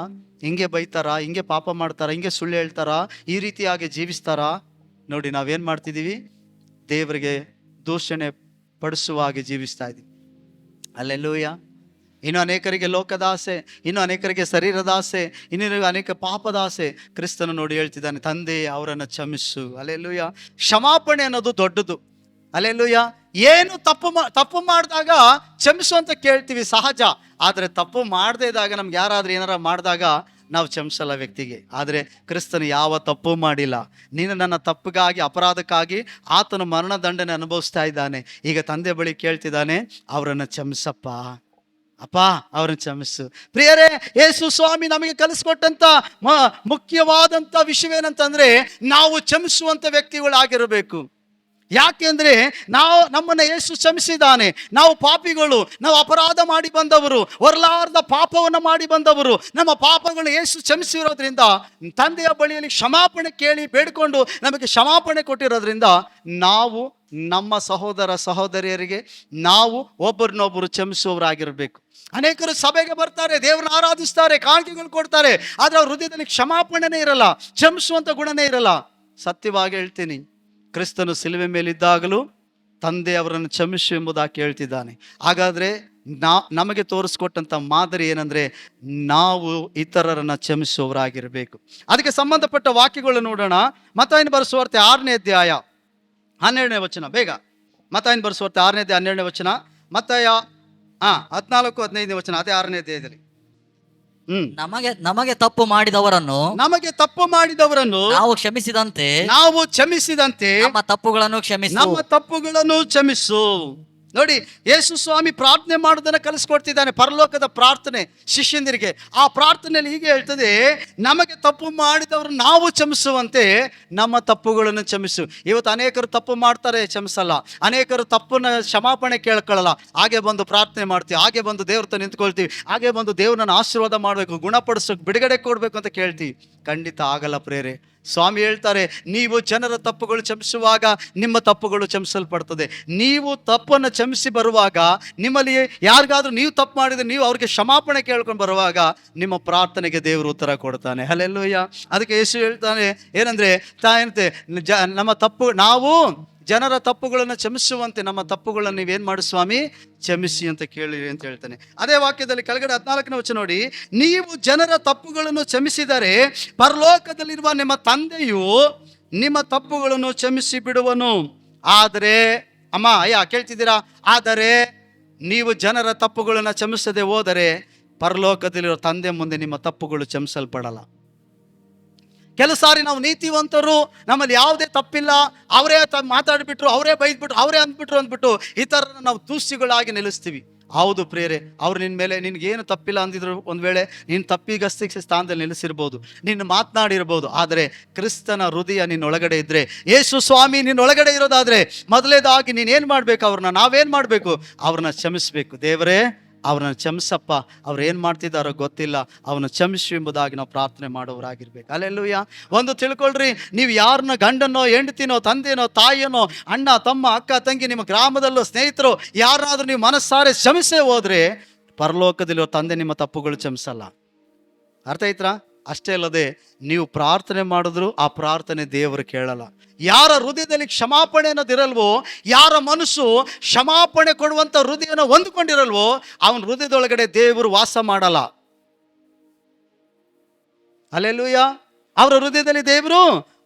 ಹಿಂಗೆ ಬೈತಾರಾ, ಹಿಂಗೆ ಪಾಪ ಮಾಡ್ತಾರಾ, ಹಿಂಗೆ ಸುಳ್ಳು ಹೇಳ್ತಾರಾ, ಈ ರೀತಿಯಾಗಿ ಜೀವಿಸ್ತಾರಾ? ನೋಡಿ, ನಾವೇನು ಮಾಡ್ತಿದ್ದೀವಿ? ದೇವರಿಗೆ ದೂಷಣೆ ಪಡಿಸುವಾಗಿ ಜೀವಿಸ್ತಾ ಇದ್ದೀವಿ. ಹಲ್ಲೆಲೂಯಾ. ಇನ್ನು ಅನೇಕರಿಗೆ ಲೋಕದಾಸೆ, ಇನ್ನು ಅನೇಕರಿಗೆ ಶರೀರದಾಸೆ, ಇನ್ನು ಅನೇಕ ಪಾಪದಾಸೆ. ಕ್ರಿಸ್ತನು ನೋಡಿ ಹೇಳ್ತಿದ್ದಾನೆ, ತಂದೆ ಅವರನ್ನು ಕ್ಷಮಿಸು. ಹಲ್ಲೆಲೂಯಾ. ಕ್ಷಮಾಪಣೆ ಅನ್ನೋದು ದೊಡ್ಡದು. ಹಲ್ಲೆಲೂಯಾ. ಏನು ತಪ್ಪು ಮಾಡಿದಾಗ ಕ್ಷಮಿಸು ಅಂತ ಕೇಳ್ತೀವಿ, ಸಹಜ. ಆದರೆ ತಪ್ಪು ಮಾಡದೇ ಇದ್ದಾಗ, ನಮ್ಗೆ ಯಾರಾದ್ರೂ ಏನಾರ ಮಾಡಿದಾಗ ನಾವು ಕ್ಷಮಿಸಲ್ಲ ವ್ಯಕ್ತಿಗೆ. ಆದರೆ ಕ್ರಿಸ್ತನು ಯಾವ ತಪ್ಪು ಮಾಡಿಲ್ಲ. ನೀನು ನನ್ನ ತಪ್ಪಿಗಾಗಿ, ಅಪರಾಧಕ್ಕಾಗಿ ಆತನು ಮರಣದಂಡನೆ ಅನುಭವಿಸ್ತಾ ಇದ್ದಾನೆ. ಈಗ ತಂದೆ ಬಳಿ ಕೇಳ್ತಿದ್ದಾನೆ, ಅವರನ್ನು ಕ್ಷಮಿಸಪ್ಪ, ಅಪ್ಪ ಅವ್ರನ್ನ ಕ್ಷಮಿಸು. ಪ್ರಿಯರೇ, ಯೇಸು ಸ್ವಾಮಿ ನಮಗೆ ಕಲಿಸ್ಕೊಟ್ಟಂತ ಮುಖ್ಯವಾದಂಥ ವಿಷಯವೇನಂತಂದ್ರೆ, ನಾವು ಕ್ಷಮಿಸುವಂಥ ವ್ಯಕ್ತಿಗಳಾಗಿರಬೇಕು. ಯಾಕೆಂದ್ರೆ ನಮ್ಮನ್ನ ಯೇಸು ಕ್ಷಮಿಸಿದ್ದಾನೆ. ನಾವು ಪಾಪಿಗಳು, ನಾವು ಅಪರಾಧ ಮಾಡಿ ಬಂದವರು, ಹೊರಲಾರ್ದ ಪಾಪವನ್ನು ಮಾಡಿ ಬಂದವರು. ನಮ್ಮ ಪಾಪಗಳನ್ನು ಯೇಸು ಕ್ಷಮಿಸಿರೋದ್ರಿಂದ, ತಂದೆಯ ಬಳಿಯಲ್ಲಿ ಕ್ಷಮಾಪಣೆ ಕೇಳಿ ಬೇಡಿಕೊಂಡು ನಮಗೆ ಕ್ಷಮಾಪಣೆ ಕೊಟ್ಟಿರೋದ್ರಿಂದ, ನಾವು ನಮ್ಮ ಸಹೋದರ ಸಹೋದರಿಯರಿಗೆ ನಾವು ಒಬ್ಬರನ್ನೊಬ್ಬರು ಕ್ಷಮಿಸುವವರಾಗಿರಬೇಕು. ಅನೇಕರು ಸಭೆಗೆ ಬರ್ತಾರೆ, ದೇವರನ್ನ ಆರಾಧಿಸ್ತಾರೆ, ಕಾಣಿಕೆಗಳು ಕೊಡ್ತಾರೆ, ಆದರೆ ಅವ್ರ ಹೃದಯದಲ್ಲಿ ಕ್ಷಮಾಪಣೆನೇ ಇರಲ್ಲ, ಕ್ಷಮಿಸುವಂಥ ಗುಣನೇ ಇರಲ್ಲ. ಸತ್ಯವಾಗಿ ಹೇಳ್ತೀನಿ, ಕ್ರಿಸ್ತನು ಸಿಲುವೆ ಮೇಲಿದ್ದಾಗಲೂ ತಂದೆ ಅವರನ್ನು ಕ್ಷಮಿಸು ಎಂಬುದಾಗಿ ಹೇಳ್ತಿದ್ದಾನೆ. ಹಾಗಾದರೆ ನಮಗೆ ತೋರಿಸ್ಕೊಟ್ಟಂಥ ಮಾದರಿ ಏನಂದರೆ, ನಾವು ಇತರರನ್ನು ಕ್ಷಮಿಸುವವರಾಗಿರಬೇಕು. ಅದಕ್ಕೆ ಸಂಬಂಧಪಟ್ಟ ವಾಕ್ಯಗಳನ್ನು ನೋಡೋಣ. ಮತ್ತಾಯನ ಬರೆಸುವಾರ್ತೆ 6ನೇ ಅಧ್ಯಾಯ 12ನೇ ವಚನ. ಬೇಗ ಮತ್ತಾಯನ ಬರೆಸುವಾರ್ತೆ 6ನೇ ಅಧ್ಯಾಯ 12ನೇ ವಚನ. ಮತ್ತಾಯ 14-15ನೇ ವಚನ, ಅದೇ 6ನೇ ಅಧ್ಯಾಯದಲ್ಲಿ. ನಮಗೆ ತಪ್ಪು ಮಾಡಿದವರನ್ನು ನಾವು ಕ್ಷಮಿಸಿದಂತೆ ನಮ್ಮ ತಪ್ಪುಗಳನ್ನು ಕ್ಷಮಿಸು. ನೋಡಿ, ಯೇಸು ಸ್ವಾಮಿ ಪ್ರಾರ್ಥನೆ ಮಾಡೋದನ್ನ ಕಲಿಸ್ಕೊಡ್ತಿದ್ದಾನೆ, ಪರಲೋಕದ ಪ್ರಾರ್ಥನೆ ಶಿಷ್ಯಂದಿರಿಗೆ. ಆ ಪ್ರಾರ್ಥನೆಯಲ್ಲಿ ಹೀಗೆ ಹೇಳ್ತದೆ, ನಮಗೆ ತಪ್ಪು ಮಾಡಿದವರು ನಾವು ಕ್ಷಮಿಸುವಂತೆ ನಮ್ಮ ತಪ್ಪುಗಳನ್ನು ಕ್ಷಮಿಸು. ಇವತ್ತು ಅನೇಕರು ತಪ್ಪು ಮಾಡ್ತಾರೆ, ಕ್ಷಮಿಸಲ್ಲ. ಅನೇಕರು ತಪ್ಪನ್ನ ಕ್ಷಮಾಪಣೆ ಕೇಳ್ಕೊಳ್ಳಲ್ಲ. ಹಾಗೆ ಬಂದು ಪ್ರಾರ್ಥನೆ ಮಾಡ್ತೀವಿ, ಹಾಗೆ ಬಂದು ದೇವ್ರ ನಿಂತ್ಕೊಳ್ತೀವಿ, ಹಾಗೆ ಬಂದು ದೇವ್ರನ್ನ ಆಶೀರ್ವಾದ ಮಾಡಬೇಕು, ಗುಣಪಡಿಸೋಕೆ, ಬಿಡುಗಡೆ ಕೊಡಬೇಕು ಅಂತ ಕೇಳ್ತೀವಿ. ಖಂಡಿತ ಆಗಲ್ಲ ಪ್ರೇರೆ. ಸ್ವಾಮಿ ಹೇಳ್ತಾರೆ, ನೀವು ಜನರ ತಪ್ಪುಗಳು ಕ್ಷಮಿಸುವಾಗ ನಿಮ್ಮ ತಪ್ಪುಗಳು ಕ್ಷಮಿಸಲ್ಪಡ್ತದೆ. ನೀವು ತಪ್ಪನ್ನು ಕ್ಷಮಿಸಿ ಬರುವಾಗ, ನಿಮ್ಮಲ್ಲಿ ಯಾರಿಗಾದ್ರೂ ನೀವು ತಪ್ಪು ಮಾಡಿದ್ರೆ ನೀವು ಅವ್ರಿಗೆ ಕ್ಷಮಾಪಣೆ ಕೇಳ್ಕೊಂಡು ಬರುವಾಗ ನಿಮ್ಮ ಪ್ರಾರ್ಥನೆಗೆ ದೇವರು ಉತ್ತರ ಕೊಡ್ತಾನೆ. ಹಲ್ಲೆಲೂಯಾ. ಅದಕ್ಕೆ ಯೇಸು ಹೇಳ್ತಾನೆ ಏನಂದ್ರೆ, ನಾವು ಜನರ ತಪ್ಪುಗಳನ್ನು ಕ್ಷಮಿಸುವಂತೆ ನಮ್ಮ ತಪ್ಪುಗಳನ್ನು ನೀವೇನು ಮಾಡಿ ಸ್ವಾಮಿ, ಕ್ಷಮಿಸಿ ಅಂತ ಕೇಳಿರಿ ಅಂತ ಹೇಳ್ತಾನೆ. ಅದೇ ವಾಕ್ಯದಲ್ಲಿ ಕೆಳಗಡೆ 14ನೇ ವಚನ ನೋಡಿ, ನೀವು ಜನರ ತಪ್ಪುಗಳನ್ನು ಕ್ಷಮಿಸಿದರೆ ಪರಲೋಕದಲ್ಲಿರುವ ನಿಮ್ಮ ತಂದೆಯು ನಿಮ್ಮ ತಪ್ಪುಗಳನ್ನು ಕ್ಷಮಿಸಿ ಬಿಡುವನು. ಆದರೆ ಕೇಳ್ತಿದ್ದೀರಾ? ಆದರೆ ನೀವು ಜನರ ತಪ್ಪುಗಳನ್ನು ಕ್ಷಮಿಸದೆ ಹೋದರೆ ಪರಲೋಕದಲ್ಲಿರೋ ತಂದೆ ಮುಂದೆ ನಿಮ್ಮ ತಪ್ಪುಗಳು ಕ್ಷಮಿಸಲ್ಪಡಲ್ಲ. ಕೆಲವು ಸಾರಿ ನಾವು ನೀತಿವಂತರು, ನಮ್ಮಲ್ಲಿ ಯಾವುದೇ ತಪ್ಪಿಲ್ಲ, ಅವರೇ ಮಾತಾಡಿಬಿಟ್ರು, ಅವರೇ ಬೈದ್ಬಿಟ್ರು, ಅವರೇ ಅಂದ್ಬಿಟ್ರು ಇತರರನ್ನ ನಾವು ದೂಷಿಗಳಾಗಿ ನಿಲ್ಲಿಸ್ತೀವಿ. ಹೌದು ಪ್ರಿಯರೇ, ಅವ್ರು ನಿನ್ನ ಮೇಲೆ ನಿನ್ಗೇನು ತಪ್ಪಿಲ್ಲ ಅಂದಿದ್ರು, ಒಂದು ವೇಳೆ ನೀನು ತಪ್ಪಿಗಸ್ತಿ ಸ್ಥಾನದಲ್ಲಿ ನಿಲ್ಲಿಸಿರ್ಬೋದು, ನೀನು ಮಾತನಾಡಿರ್ಬೋದು. ಆದರೆ ಕ್ರಿಸ್ತನ ಹೃದಯ ನಿನ್ನೊಳಗಡೆ ಇದ್ದರೆ, ಯೇಸು ಸ್ವಾಮಿ ನಿನ್ನೊಳಗಡೆ ಇರೋದಾದರೆ, ಮೊದಲೇದಾಗಿ ನೀನೇನು ಮಾಡಬೇಕು? ನಾವೇನು ಮಾಡಬೇಕು? ಅವ್ರನ್ನ ಕ್ಷಮಿಸಬೇಕು. ದೇವರೇ, ಅವ್ರನ್ನ ಕ್ಷಮಿಸಪ್ಪ, ಅವ್ರು ಏನು ಮಾಡ್ತಿದ್ದಾರೋ ಗೊತ್ತಿಲ್ಲ, ಅವನು ಕ್ಷಮಿಸು ಎಂಬುದಾಗಿ ನಾವು ಪ್ರಾರ್ಥನೆ ಮಾಡೋರಾಗಿರ್ಬೇಕು. ಹಲ್ಲೆಲೂಯಾ. ಒಂದು ತಿಳ್ಕೊಳ್ರಿ, ನೀವು ಯಾರನ್ನ, ಗಂಡನೋ ಹೆಂಡತಿನೋ ತಂದೆನೋ ತಾಯಿಯನೋ ಅಣ್ಣ ತಮ್ಮ ಅಕ್ಕ ತಂಗಿ, ನಿಮ್ಮ ಗ್ರಾಮದಲ್ಲೋ ಸ್ನೇಹಿತರು ಯಾರಾದರೂ ನೀವು ಮನಸ್ಸಾರೆ ಕ್ಷಮಿಸೇ ಹೋದ್ರೆ ಪರಲೋಕದಲ್ಲಿರೋ ತಂದೆ ನಿಮ್ಮ ತಪ್ಪುಗಳು ಕ್ಷಮಿಸಲ್ಲ. ಅರ್ಥ ಆಯ್ತಾ? ಅಷ್ಟೇ ಅಲ್ಲದೆ ನೀವು ಪ್ರಾರ್ಥನೆ ಮಾಡಿದ್ರು ಆ ಪ್ರಾರ್ಥನೆ ದೇವರು ಕೇಳಲ್ಲ. ಯಾರ ಹೃದಯದಲ್ಲಿ ಕ್ಷಮಾಪಣೆ ಅನ್ನೋದಿರಲ್ವೋ, ಯಾರ ಮನಸ್ಸು ಕ್ಷಮಾಪಣೆ ಕೊಡುವಂಥ ಹೃದಯನ ಹೊಂದಿಕೊಂಡಿರಲ್ವೋ, ಅವನ ಹೃದಯದೊಳಗಡೆ ದೇವರು ವಾಸ ಮಾಡಲ್ಲ. ಹಲ್ಲೆಲೂಯಾ. ಅವರ ಹೃದಯದಲ್ಲಿ ದೇವರು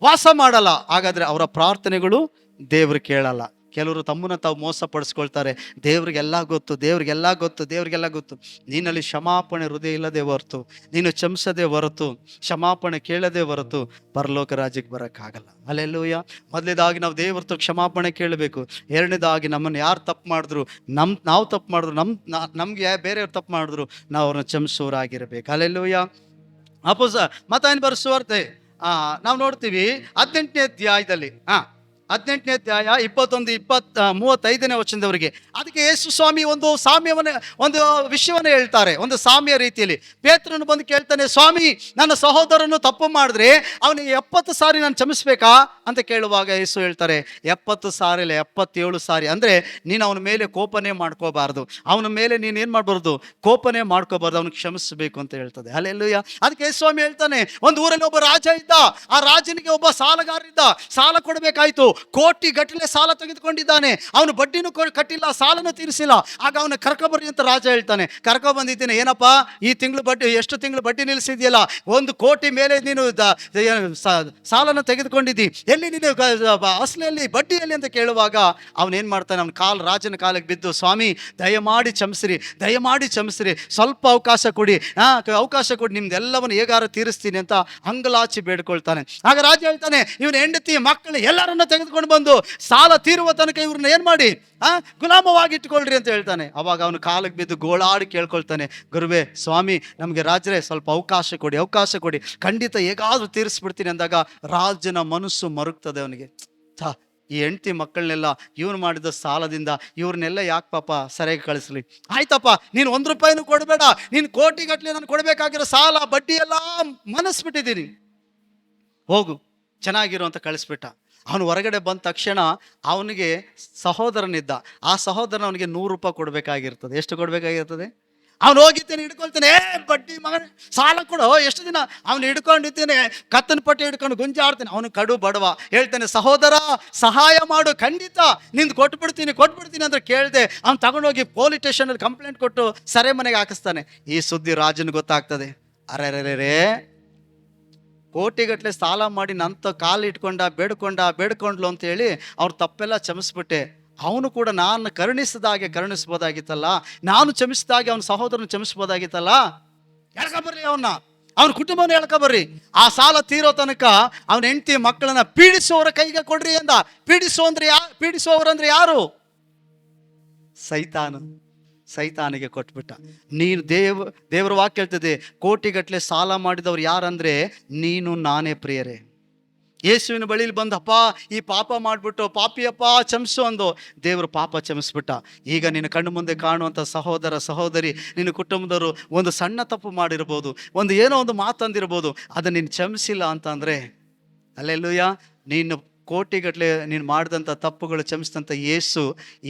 ವಾಸ ಮಾಡಲ್ಲ. ಹಾಗಾದ್ರೆ ಅವರ ಪ್ರಾರ್ಥನೆಗಳು ದೇವರು ಕೇಳಲ್ಲ. ಕೆಲವರು ತಮ್ಮನ್ನು ತಾವು ಮೋಸ ಪಡಿಸ್ಕೊಳ್ತಾರೆ. ದೇವ್ರಿಗೆಲ್ಲ ಗೊತ್ತು. ನೀನಲ್ಲಿ ಕ್ಷಮಾಪಣೆ ಹೃದಯ ಇಲ್ಲದೆ ಹೊರತು, ನೀನು ಕ್ಷಮಿಸದೆ ಹೊರತು, ಕ್ಷಮಾಪಣೆ ಕೇಳದೆ ಹೊರತು ಪರಲೋಕ ರಾಜ್ಯಕ್ಕೆ ಬರೋಕ್ಕಾಗಲ್ಲ. ಹಲ್ಲೆಲೂಯಾ. ಮೊದಲೇದಾಗಿ ನಾವು ದೇವರತ್ತು ಕ್ಷಮಾಪಣೆ ಕೇಳಬೇಕು. ಎರಡನೇದಾಗಿ ನಮ್ಮನ್ನು ಯಾರು ತಪ್ಪು ಮಾಡಿದ್ರು, ನಾವು ತಪ್ಪು ಮಾಡಿದ್ರು, ನಮ್ಗೆ ಬೇರೆಯವ್ರು ತಪ್ಪು ಮಾಡಿದ್ರು, ನಾವು ಅವ್ರನ್ನ ಕ್ಷಮಿಸೋರಾಗಿರ್ಬೇಕು. ಹಲ್ಲೆಲೂಯಾ. ಮತ್ತಾಯನ ಬರೆಸುವಾರ್ತೆ ನಾವು ನೋಡ್ತೀವಿ 18ನೇ ಅಧ್ಯಾಯದಲ್ಲಿ 18ನೇ ಅಧ್ಯಾಯ 35ನೇ ವಚನದವರೆಗೆ. ಅದಕ್ಕೆ ಯೇಸು ಸ್ವಾಮಿ ಒಂದು ವಿಷಯವನ್ನು ಹೇಳ್ತಾರೆ, ಒಂದು ಸಾಮ್ಯ ರೀತಿಯಲ್ಲಿ. ಪೇತ್ರನು ಬಂದು ಕೇಳ್ತಾನೆ, ಸ್ವಾಮಿ, ನನ್ನ ಸಹೋದರನು ತಪ್ಪು ಮಾಡಿದ್ರೆ ಅವನಿಗೆ 70 ಸಾರಿ ನಾನು ಕ್ಷಮಿಸ್ಬೇಕಾ ಅಂತ ಕೇಳುವಾಗ ಯೇಸು ಹೇಳ್ತಾರೆ, 70 ಸಾರಿ ಇಲ್ಲ, 77 ಸಾರಿ. ಅಂದರೆ ನೀನು ಅವನ ಮೇಲೆ ಕೋಪನೇ ಮಾಡ್ಕೋಬಾರ್ದು, ಅವನ ಮೇಲೆ ನೀನು ಏನು ಮಾಡಬಾರ್ದು, ಕೋಪನೇ ಮಾಡ್ಕೋಬಾರ್ದು, ಅವನಿಗೆ ಕ್ಷಮಿಸಬೇಕು ಅಂತ ಹೇಳ್ತದೆ. ಹಲ್ಲೆಲೂಯಾ. ಅದಕ್ಕೆ ಯೇಸು ಸ್ವಾಮಿ ಹೇಳ್ತಾನೆ, ಒಂದು ಊರಲ್ಲಿ ಒಬ್ಬ ರಾಜ ಇದ್ದ. ಆ ರಾಜನಿಗೆ ಒಬ್ಬ ಸಾಲಗಾರ ಇದ್ದ, ಸಾಲ ಕೊಡಬೇಕಾಯ್ತು. ಕೋಟಿ ಗಟ್ಟಲೆ ಸಾಲ ತೆಗೆದುಕೊಂಡಿದ್ದಾನೆ, ಅವನು ಬಡ್ಡಿನೂ ಕಟ್ಟಿಲ್ಲ, ಸಾಲನೂ ತೀರಿಸಿಲ್ಲ. ಆಗ ಅವನು ಕರ್ಕೊಬರ್ರಿ ಅಂತ ರಾಜ ಹೇಳ್ತಾನೆ. ಕರ್ಕೊಬಂದಿದ್ದೀನಿ. ಏನಪ್ಪ ಈ ತಿಂಗಳು ಬಡ್ಡಿ, ಎಷ್ಟು ತಿಂಗಳು ಬಡ್ಡಿ ನಿಲ್ಲಿಸಿದ್ಯಲ್ಲ, 1 ಕೋಟಿ ಮೇಲೆ ನೀನು ಸಾಲನ ತೆಗೆದುಕೊಂಡಿದ್ದಿ, ಎಲ್ಲಿ ನೀನು ಅಸಲಲ್ಲಿ ಬಡ್ಡಿಯಲ್ಲಿ ಅಂತ ಕೇಳುವಾಗ ಅವನೇನು ಮಾಡ್ತಾನೆ, ಅವನ ರಾಜನ ಕಾಲಿಗೆ ಬಿದ್ದು, ಸ್ವಾಮಿ ದಯಮಾಡಿ ಕ್ಷಮಿಸ್ರಿ, ದಯಮಾಡಿ ಕ್ಷಮಿಸ್ರಿ, ಸ್ವಲ್ಪ ಅವಕಾಶ ಕೊಡಿ, ನಿಮ್ದೆಲ್ಲವನ್ನು ಹೇಗಾರ ತೀರಿಸ್ತೀನಿ ಅಂತ ಅಂಗಲಾಚಿ ಬೇಡ್ಕೊಳ್ತಾನೆ. ಆಗ ರಾಜ ಹೇಳ್ತಾನೆ, ಇವನ ಹೆಂಡತಿ ಮಕ್ಕಳು ಎಲ್ಲರನ್ನ ತೆಗೆದುಕೊಂಡು ಬಂದು ಸಾಲ ತೀರುವ ತನಕ ಇವ್ರನ್ನ ಏನ್ ಮಾಡಿ ಗುಲಾಮವಾಗಿ ಇಟ್ಕೊಳ್ರಿ ಅಂತ ಹೇಳ್ತಾನೆ. ಅವಾಗ ಅವನು ಕಾಲಿಗೆ ಬಿದ್ದು ಗೋಳಾಡಿ ಕೇಳ್ಕೊಳ್ತಾನೆ, ಗುರುವೇ, ಸ್ವಾಮಿ, ನಮಗೆ ರಾಜರೇ ಸ್ವಲ್ಪ ಅವಕಾಶ ಕೊಡಿ, ಖಂಡಿತ ಹೇಗಾದ್ರೂ ತೀರಿಸ್ಬಿಡ್ತೀನಿ ಅಂದಾಗ ರಾಜನ ಮನಸ್ಸು ಮರುಗ್ತದೆ ಅವನಿಗೆ. ಈ ಹೆಂಡತಿ ಮಕ್ಕಳನ್ನೆಲ್ಲ ಇವನು ಮಾಡಿದ ಸಾಲದಿಂದ ಇವ್ರನ್ನೆಲ್ಲ ಯಾಕೆ ಪಾಪ ಸರಿಯಾಗಿ ಕಳಿಸ್ಲಿ, ಆಯ್ತಪ್ಪ ನೀನು 1 ರೂಪಾಯಿನೂ ಕೊಡಬೇಡ, ನೀನು ಕೋಟಿಗಟ್ಟಲೆ ನಾನು ಕೊಡಬೇಕಾಗಿರೋ ಸಾಲ ಬಡ್ಡಿ ಎಲ್ಲ ಮನಸ್ಬಿಟ್ಟಿದ್ದೀನಿ, ಹೋಗು ಚೆನ್ನಾಗಿರು ಅಂತ ಕಳಿಸ್ಬಿಟ್ಟ. ಅವನು ಹೊರಗಡೆ ಬಂದ ತಕ್ಷಣ ಅವನಿಗೆ ಸಹೋದರನಿದ್ದ. ಆ ಸಹೋದರನ ಅವನಿಗೆ 100 ರೂಪಾಯಿ ಕೊಡಬೇಕಾಗಿರ್ತದೆ. ಎಷ್ಟು ಕೊಡಬೇಕಾಗಿರ್ತದೆ? ಅವನು ಹೋಗಿದ್ದೇನೆ, ಹಿಡ್ಕೊಳ್ತೇನೆ, ಬಡ್ಡಿ ಮಗನೇ ಸಾಲ ಕೊಡು, ಎಷ್ಟು ದಿನ ಅವನು ಹಿಡ್ಕೊಂಡಿದ್ದೇನೆ, ಕತ್ತನ ಪಟ್ಟಿ ಹಿಡ್ಕೊಂಡು ಗುಂಜಾಡ್ತೇನೆ. ಅವನು ಕಡು ಬಡವ. ಹೇಳ್ತಾನೆ, ಸಹೋದರ ಸಹಾಯ ಮಾಡು, ಖಂಡಿತ ನಿಂದು ಕೊಟ್ಬಿಡ್ತೀನಿ ಅಂತ ಕೇಳಿದೆ. ಅವ್ನು ತಗೊಂಡೋಗಿ ಪೊಲೀಸ್ ಸ್ಟೇಷನಲ್ಲಿ ಕಂಪ್ಲೇಂಟ್ ಕೊಟ್ಟು ಸೆರೆಮನೆಗೆ ಹಾಕಿಸ್ತಾನೆ. ಈ ಸುದ್ದಿ ರಾಜನ್ ಗೊತ್ತಾಗ್ತದೆ. ಅರೆ ಕೋಟಿಗಟ್ಟಲೆ ಸಾಲ ಮಾಡಿ ನಂತ ಕಾಲು ಇಟ್ಕೊಂಡ, ಬೇಡ್ಕೊಂಡ್ಲು ಅಂತ ಹೇಳಿ ಅವ್ರ ತಪ್ಪೆಲ್ಲ ಕ್ಷಮಿಸ್ಬಿಟ್ಟೆ. ಅವನು ಕೂಡ ನಾನು ಕರುಣಿಸಿದಾಗೆ ಕರುಣಿಸ್ಬೋದಾಗಿತ್ತಲ್ಲ, ನಾನು ಕ್ಷಮಿಸಿದಾಗೆ ಅವನ ಸಹೋದರನ ಕ್ಷಮಿಸ್ಬೋದಾಗಿತ್ತಲ್ಲ. ಹೇಳ್ಕೊಬರ್ರಿ ಅವನ ಕುಟುಂಬನ ಹೇಳ್ಕೊಬರ್ರಿ. ಆ ಸಾಲ ತೀರೋ ತನಕ ಅವನ ಹೆಂಡತಿ ಮಕ್ಕಳನ್ನ ಪೀಡಿಸುವವರ ಕೈಗೆ ಕೊಡ್ರಿ ಅಂದ. ಪೀಡಿಸುವವರಂದ್ರೆ ಯಾರು? ಸೈತಾನಿಗೆ ಕೊಟ್ಬಿಟ್ಟ. ನೀನು ದೇವರ ವಾಕ್ಯ ಹೇಳ್ತದೆ, ಕೋಟಿಗಟ್ಟಲೆ ಸಾಲ ಮಾಡಿದವ್ರು ಯಾರಂದ್ರೆ ನೀನು ನಾನೇ ಪ್ರಿಯರೇ. ಯೇಸುವಿನ ಬಳಿಲಿ ಬಂದಪ್ಪ, ಈ ಪಾಪ ಮಾಡಿಬಿಟ್ಟು ಪಾಪಿಯಪ್ಪ ಕ್ಷಮಿಸು ಅಂದು ದೇವರು ಪಾಪ ಕ್ಷಮಿಸ್ಬಿಟ್ಟ. ಈಗ ನಿನ್ನ ಕಣ್ಣು ಮುಂದೆ ಕಾಣುವಂಥ ಸಹೋದರ ಸಹೋದರಿ, ನಿನ್ನ ಕುಟುಂಬದವರು ಒಂದು ಸಣ್ಣ ತಪ್ಪು ಮಾಡಿರ್ಬೋದು, ಏನೋ ಒಂದು ಮಾತಂದಿರ್ಬೋದು, ಅದನ್ನು ನೀನು ಕ್ಷಮಿಸಿಲ್ಲ ಅಂತಂದರೆ, ಅಲ್ಲೆಲ್ಲೂಯ್ಯ, ನೀನು ಕೋಟಿಗಟ್ಟಲೆ ನೀನು ಮಾಡಿದಂಥ ತಪ್ಪುಗಳು ಕ್ಷಮಿಸಿದಂಥ ಯೇಸು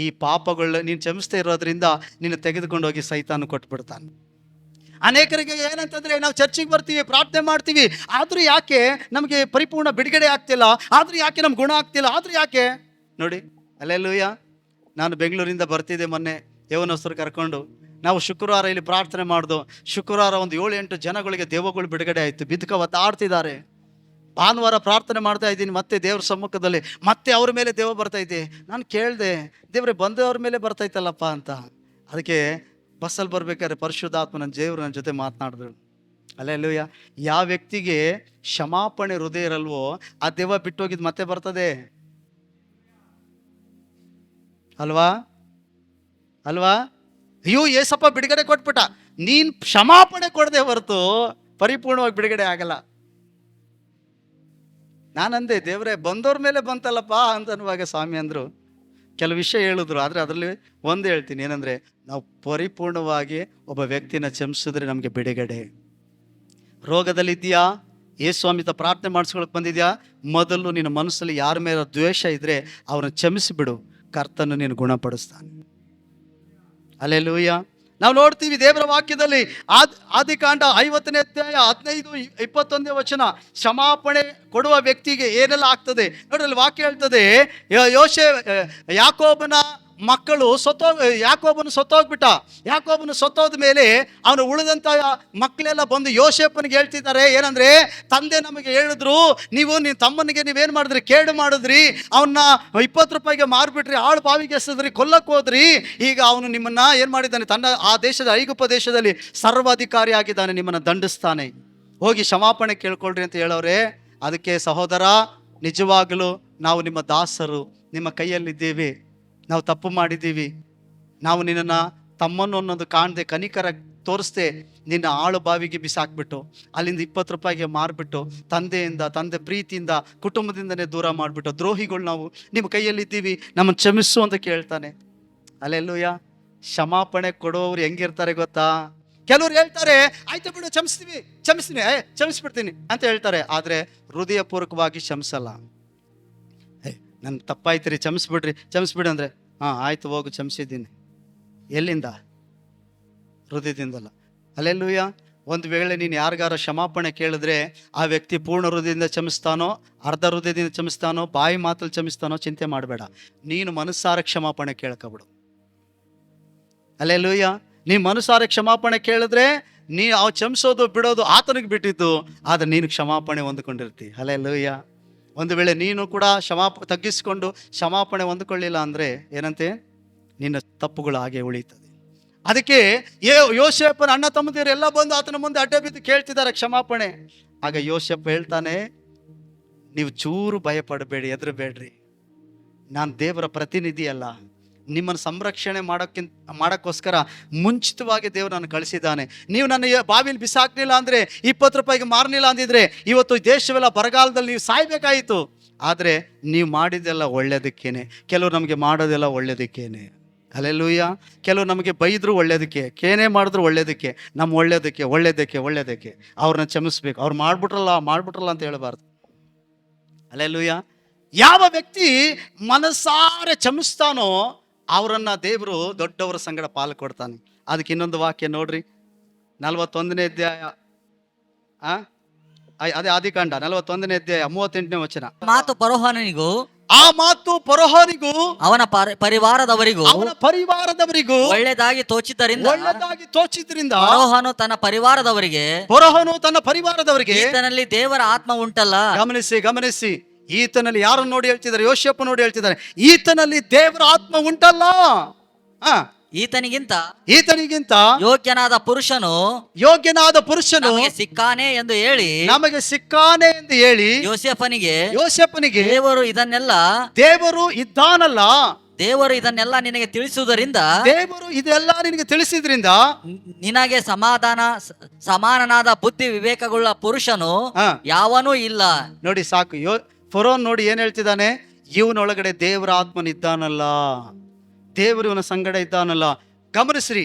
ಈ ಪಾಪಗಳು ನೀನು ಕ್ಷಮಿಸ್ತಾ ಇರೋದ್ರಿಂದ ನೀನು ತೆಗೆದುಕೊಂಡು ಹೋಗಿ ಸೈತಾನ ಕೊಟ್ಬಿಡ್ತಾನೆ. ಅನೇಕರಿಗೆ ಏನಂತಂದರೆ, ನಾವು ಚರ್ಚಿಗೆ ಬರ್ತೀವಿ, ಪ್ರಾರ್ಥನೆ ಮಾಡ್ತೀವಿ, ಆದರೂ ಯಾಕೆ ನಮಗೆ ಪರಿಪೂರ್ಣ ಬಿಡುಗಡೆ ಆಗ್ತಿಲ್ಲ, ಆದರೂ ಯಾಕೆ ನಮ್ಗೆ ಗುಣ ಆಗ್ತಿಲ್ಲ, ಆದರೂ ಯಾಕೆ ನೋಡಿ. ಅಲ್ಲೆಲ್ಲೂಯ್ಯ, ನಾನು ಬೆಂಗಳೂರಿಂದ ಬರ್ತಿದ್ದೆ ಮೊನ್ನೆ, ಯೌವನಸ್ಥರು ಕರ್ಕೊಂಡು. ನಾವು ಶುಕ್ರವಾರ ಇಲ್ಲಿ ಪ್ರಾರ್ಥನೆ ಮಾಡ್ದು. ಶುಕ್ರವಾರ ಒಂದು 7-8 ಜನಗಳಿಗೆ ದೇವಗಳು ಬಿಡುಗಡೆ ಆಯಿತು, ಬಿದ್ಕ ಒತ್ತಾಡ್ತಿದ್ದಾರೆ. ಭಾನುವಾರ ಪ್ರಾರ್ಥನೆ ಮಾಡ್ತಾ ಇದ್ದೀನಿ, ಮತ್ತೆ ದೇವ್ರ ಸಮ್ಮುಖದಲ್ಲಿ ಮತ್ತೆ ಅವ್ರ ಮೇಲೆ ದೇವ ಬರ್ತಾ ಇದ್ದೆ. ನಾನು ಕೇಳಿದೆ, ದೇವ್ರೆ ಬಂದವ್ರ ಮೇಲೆ ಬರ್ತಾಯಿತ್ತಲ್ಲಪ್ಪ ಅಂತ. ಅದಕ್ಕೆ ಬಸ್ಸಲ್ಲಿ ಬರ್ಬೇಕಾದ್ರೆ ಪರಿಶುದ್ಧಾತ್ಮ ನನ್ನ ಜೊತೆ ಮಾತನಾಡಿದ್ರು. ಅಲ್ಲೆಲ್ಲೂಯ್ಯ, ಯಾವ ವ್ಯಕ್ತಿಗೆ ಕ್ಷಮಾಪಣೆ ಹೃದಯ ಇರಲ್ವೋ ಆ ದೇವ ಬಿಟ್ಟೋಗಿದ್ದು ಮತ್ತೆ ಬರ್ತದೆ ಅಲ್ವಾ? ಅಯ್ಯೋ ಏಸಪ್ಪ ಬಿಡುಗಡೆ ಕೊಟ್ಬಿಟ್ಟ, ನೀನು ಕ್ಷಮಾಪಣೆ ಕೊಡದೆ ಹೊರತು ಪರಿಪೂರ್ಣವಾಗಿ ಬಿಡುಗಡೆ ಆಗಲ್ಲ. ನಾನಂದೆ, ದೇವರೇ ಬಂದವ್ರ ಮೇಲೆ ಬಂತಲ್ಲಪ್ಪ ಅಂತ ಅನ್ನುವಾಗ ಸ್ವಾಮಿ ಅಂದರು, ಕೆಲವು ವಿಷಯ ಹೇಳಿದ್ರು, ಆದರೆ ಅದರಲ್ಲಿ ಒಂದು ಹೇಳ್ತೀನಿ, ಏನಂದರೆ ನಾವು ಪರಿಪೂರ್ಣವಾಗಿ ಒಬ್ಬ ವ್ಯಕ್ತಿನ ಕ್ಷಮಿಸಿದ್ರೆ ನಮಗೆ ಬಿಡುಗಡೆ. ರೋಗದಲ್ಲಿದ್ದೀಯಾ, ಸ್ವಾಮಿತ ಪ್ರಾರ್ಥನೆ ಮಾಡಿಸ್ಕೊಳಕ್ಕೆ ಬಂದಿದ್ಯಾ, ಮೊದಲು ನಿನ್ನ ಮನಸ್ಸಲ್ಲಿ ಯಾರ ಮೇಲೆ ದ್ವೇಷ ಇದ್ದರೆ ಅವ್ರನ್ನ ಕ್ಷಮಿಸಿಬಿಡು, ಕರ್ತನು ನೀನು ಗುಣಪಡಿಸ್ತಾನೆ. ಅಲ್ಲೆಲ್ಲೂಯ್ಯ. ನಾವು ನೋಡ್ತೀವಿ ದೇವರ ವಾಕ್ಯದಲ್ಲಿ ಆದಿಕಾಂಡ 50ನೇ ಅಧ್ಯಾಯ 15-21 ವಚನ, ಕ್ಷಮಾಪಣೆ ಕೊಡುವ ವ್ಯಕ್ತಿಗೆ ಏನೆಲ್ಲ ಆಗ್ತದೆ ನೋಡ್ರಲ್ಲಿ ವಾಕ್ಯ ಹೇಳ್ತದೆ. ಯಾಕೋಬನ ಮಕ್ಕಳು ಯಾಕೋಬನು ಸತ್ತೋದ ಮೇಲೆ ಅವನು ಉಳಿದಂಥ ಮಕ್ಕಳೆಲ್ಲ ಬಂದು ಯೋಸೇಫನಿಗೆ ಹೇಳ್ತಿದ್ದಾರೆ, ಏನಂದ್ರೆ ತಂದೆ ನಮಗೆ ಹೇಳಿದ್ರು, ನಿನ್ನ ತಮ್ಮನಿಗೆ ನೀವೇನು ಮಾಡಿದ್ರಿ, ಕೇಡು ಮಾಡಿದ್ರಿ, ಅವನ್ನ 20 ರೂಪಾಯಿಗೆ ಮಾರ್ಬಿಟ್ರಿ, ಆಳು ಬಾವಿಗೆ ಎಸೆದ್ರಿ, ಕೊಲ್ಲಕ್ಕೆ ಹೋದ್ರಿ, ಈಗ ಅವನು ನಿಮ್ಮನ್ನ ಏನು ಮಾಡಿದ್ದಾನೆ, ಆ ದೇಶದ ಐಗುಪ್ತ ದೇಶದಲ್ಲಿ ಸರ್ವಾಧಿಕಾರಿ ಆಗಿದ್ದಾನೆ, ನಿಮ್ಮನ್ನು ದಂಡಿಸ್ತಾನೆ, ಹೋಗಿ ಕ್ಷಮಾಪಣೆ ಕೇಳ್ಕೊಳ್ರಿ ಅಂತ ಹೇಳೋರೆ. ಅದಕ್ಕೆ ಸಹೋದರ, ನಿಜವಾಗಲೂ ನಾವು ನಿಮ್ಮ ದಾಸರು, ನಿಮ್ಮ ಕೈಯಲ್ಲಿದ್ದೇವೆ, ನಾವು ತಪ್ಪು ಮಾಡಿದ್ದೀವಿ, ನಾವು ನಿನ್ನನ್ನು ತಮ್ಮನ್ನು ಅನ್ನೋದು ಕಾಣದೆ ಕನಿಕರ ತೋರಿಸ್ದೆ ನಿನ್ನ ಆಳು ಬಾವಿಗೆ ಬಿಸಾಕ್ಬಿಟ್ಟು ಅಲ್ಲಿಂದ 20 ರೂಪಾಯಿಗೆ ಮಾರ್ಬಿಟ್ಟು ತಂದೆ ಪ್ರೀತಿಯಿಂದ ಕುಟುಂಬದಿಂದನೇ ದೂರ ಮಾಡಿಬಿಟ್ಟು ದ್ರೋಹಿಗಳು ನಾವು ನಿಮ್ಮ ಕೈಯಲ್ಲಿದ್ದೀವಿ, ನಮ್ಮನ್ನು ಕ್ಷಮಿಸು ಅಂತ ಕೇಳ್ತಾನೆ. ಅಲ್ಲೆಲ್ಲೂಯ್ಯ. ಕ್ಷಮಾಪಣೆ ಕೊಡೋರು ಹೆಂಗಿರ್ತಾರೆ ಗೊತ್ತಾ? ಕೆಲವ್ರು ಹೇಳ್ತಾರೆ, ಆಯ್ತು ಬಿಡು ಕ್ಷಮಿಸ್ಬಿಡ್ತೀನಿ ಅಂತ ಹೇಳ್ತಾರೆ, ಆದರೆ ಹೃದಯಪೂರ್ವಕವಾಗಿ ಕ್ಷಮಿಸಲ್ಲ. ನನ್ನ ತಪ್ಪಾಯ್ತು ಕ್ಷಮಿಸ್ಬಿಡಿ ಅಂದರೆ, ಆಯ್ತು ಹೋಗು ಕ್ಷಮಿಸಿದ್ದೀನಿ. ಎಲ್ಲಿಂದ? ಹೃದಯದಿಂದಲ್ಲ. ಅಲ್ಲೆಲ್ಲೂಯ್ಯ. ಒಂದು ವೇಳೆ ನೀನು ಯಾರಿಗಾರ ಕ್ಷಮಾಪಣೆ ಕೇಳಿದ್ರೆ ಆ ವ್ಯಕ್ತಿ ಪೂರ್ಣ ಹೃದಯದಿಂದ ಕ್ಷಮಿಸ್ತಾನೋ, ಅರ್ಧ ಹೃದಯದಿಂದ ಕ್ಷಮಿಸ್ತಾನೋ, ಬಾಯಿ ಮಾತಲ್ಲಿ ಕ್ಷಮಿಸ್ತಾನೋ ಚಿಂತೆ ಮಾಡಬೇಡ. ನೀನು ಮನಸ್ಸಾರ ಕ್ಷಮಾಪಣೆ ಕೇಳ್ಕೊಬಿಡು. ಅಲ್ಲೇಲೂಯ್ಯ. ನೀನು ಮನಸ್ಸಾರ ಕ್ಷಮಾಪಣೆ ಕೇಳಿದ್ರೆ ಅವ್ ಕ್ಷಮಿಸೋದು ಬಿಡೋದು ಆತನಿಗೆ ಬಿಟ್ಟಿದ್ದು, ಆದರೆ ನೀನು ಕ್ಷಮಾಪಣೆ ಹೊಂದ್ಕೊಂಡಿರ್ತಿ. ಅಲ್ಲೇಲೂಯ್ಯ. ಒಂದು ವೇಳೆ ನೀನು ಕೂಡ ತಗ್ಗಿಸ್ಕೊಂಡು ಕ್ಷಮಾಪಣೆ ಹೊಂದ್ಕೊಳ್ಳಿಲ್ಲ ಅಂದರೆ ಏನಂತೆ, ನಿನ್ನ ತಪ್ಪುಗಳು ಹಾಗೆ ಉಳಿತದೆ. ಅದಕ್ಕೆ ಯೋಸೇಫನ ಅಣ್ಣ ತಮ್ಮದಿರು ಎಲ್ಲ ಬಂದು ಆತನ ಮುಂದೆ ಅಡ್ಡ ಬಿದ್ದು ಕೇಳ್ತಿದ್ದಾರೆ ಕ್ಷಮಾಪಣೆ. ಆಗ ಯೋಸೇಫ ಹೇಳ್ತಾನೆ, ನೀವು ಚೂರು ಭಯಪಡಬೇಡಿ, ಹೆದರಬೇಡ್ರಿ, ನಾನು ದೇವರ ಪ್ರತಿನಿಧಿ ಅಲ್ಲ. ನಿಮ್ಮನ್ನು ಸಂರಕ್ಷಣೆ ಮಾಡೋಕ್ಕೋಸ್ಕರ ಮುಂಚಿತವಾಗಿ ದೇವರು ನಾನು ಕಳಿಸಿದ್ದಾನೆ. ನೀವು ನನ್ನ ಬಾವಿಲಿ ಬಿಸಾಕ್ಲಿಲ್ಲ ಅಂದರೆ, 20 ರೂಪಾಯಿಗೆ ಮಾರಲಿಲ್ಲ ಅಂದಿದ್ರೆ ಇವತ್ತು ದೇಶವೆಲ್ಲ ಬರಗಾಲದಲ್ಲಿ ನೀವು ಸಾಯ್ಬೇಕಾಯಿತು. ಆದರೆ ನೀವು ಮಾಡಿದೆಲ್ಲ ಒಳ್ಳೇದಕ್ಕೇನೆ. ಕೆಲವರು ನಮಗೆ ಮಾಡೋದೆಲ್ಲ ಒಳ್ಳೇದಕ್ಕೇನೆ. ಹಲ್ಲೆಲೂಯ್ಯ. ಕೆಲವರು ನಮಗೆ ಬೈದ್ರು ಒಳ್ಳೇದಕ್ಕೆ, ಕೇನೇ ಮಾಡಿದ್ರು ಒಳ್ಳೇದಕ್ಕೆ, ನಮ್ಮ ಒಳ್ಳೇದಕ್ಕೆ ಅವ್ರನ್ನ ಕ್ಷಮಿಸ್ಬೇಕು. ಅವ್ರು ಮಾಡ್ಬಿಟ್ರಲ್ಲ ಅಂತ ಹೇಳಬಾರ್ದು. ಹಲ್ಲೆಲೂಯ್ಯ. ಯಾವ ವ್ಯಕ್ತಿ ಮನಸಾರೆ ಕ್ಷಮಿಸ್ತಾನೋ ಅವರನ್ನ ದೇವರು ದೊಡ್ಡವರ ಸಂಗಡ ಪಾಲು ಕೊಡ್ತಾನೆ. ಅದಕ್ಕೆ ಇನ್ನೊಂದು ವಾಕ್ಯ ನೋಡ್ರಿ, 41ನೇ ಅಧ್ಯಾಯ, ಅದೇ ಆದಿಕಾಂಡ 41ನೇ ಅಧ್ಯಾಯ 38ನೇ ವಚನ. ಮಾತು ಫರೋಹನಿಗೂ, ಆ ಮಾತು ಫರೋಹನಿಗೂ ಅವನ ಪರಿವಾರದವರಿಗೂ ಒಳ್ಳೆದಾಗಿ ತೋಚಿದ್ದರಿಂದ ಫರೋಹನು ತನ್ನ ಪರಿವಾರದವರಿಗೆ ಈತನಲ್ಲಿ ದೇವರ ಆತ್ಮ ಉಂಟಲ್ಲ. ಗಮನಿಸಿ, ಈತನಲ್ಲಿ ಯಾರನ್ನು ನೋಡಿ ಹೇಳ್ತಿದ್ದಾರೆ? ಯೋಸೇಫ ನೋಡಿ ಹೇಳ್ತಿದ್ದಾರೆ, ಈತನಲ್ಲಿ ದೇವರ ಆತ್ಮ ಉಂಟಲ್ಲ. ಈತನಿಗಿಂತ ಯೋಗ್ಯನಾದ ಪುರುಷನು ನಮಗೆ ಸಿಕ್ಕಾನೆ ಎಂದು ಹೇಳಿ ಯೋಸೇಫನಿಗೆ ದೇವರು ಇದ್ದಾನಲ್ಲ, ದೇವರು ಇದನ್ನೆಲ್ಲ ನಿನಗೆ ತಿಳಿಸುವುದರಿಂದ ನಿನಗೆ ಸಮಾನನಾದ ಬುದ್ಧಿ ವಿವೇಕಗುಳ್ಳ ಪುರುಷನು ಯಾವನೂ ಇಲ್ಲ. ನೋಡಿ ಸಾಕು. ಫರೋನ್ ನೋಡಿ ಏನ್ ಹೇಳ್ತಿದ್ದಾನೆ? ಇವನೊಳಗಡೆ ದೇವರ ಆತ್ಮನಿದ್ದಾನಲ್ಲ, ದೇವರು ಇವನ ಸಂಗಡ ಇದ್ದಾನಲ್ಲ. ಗಮನಿಸ್ರಿ,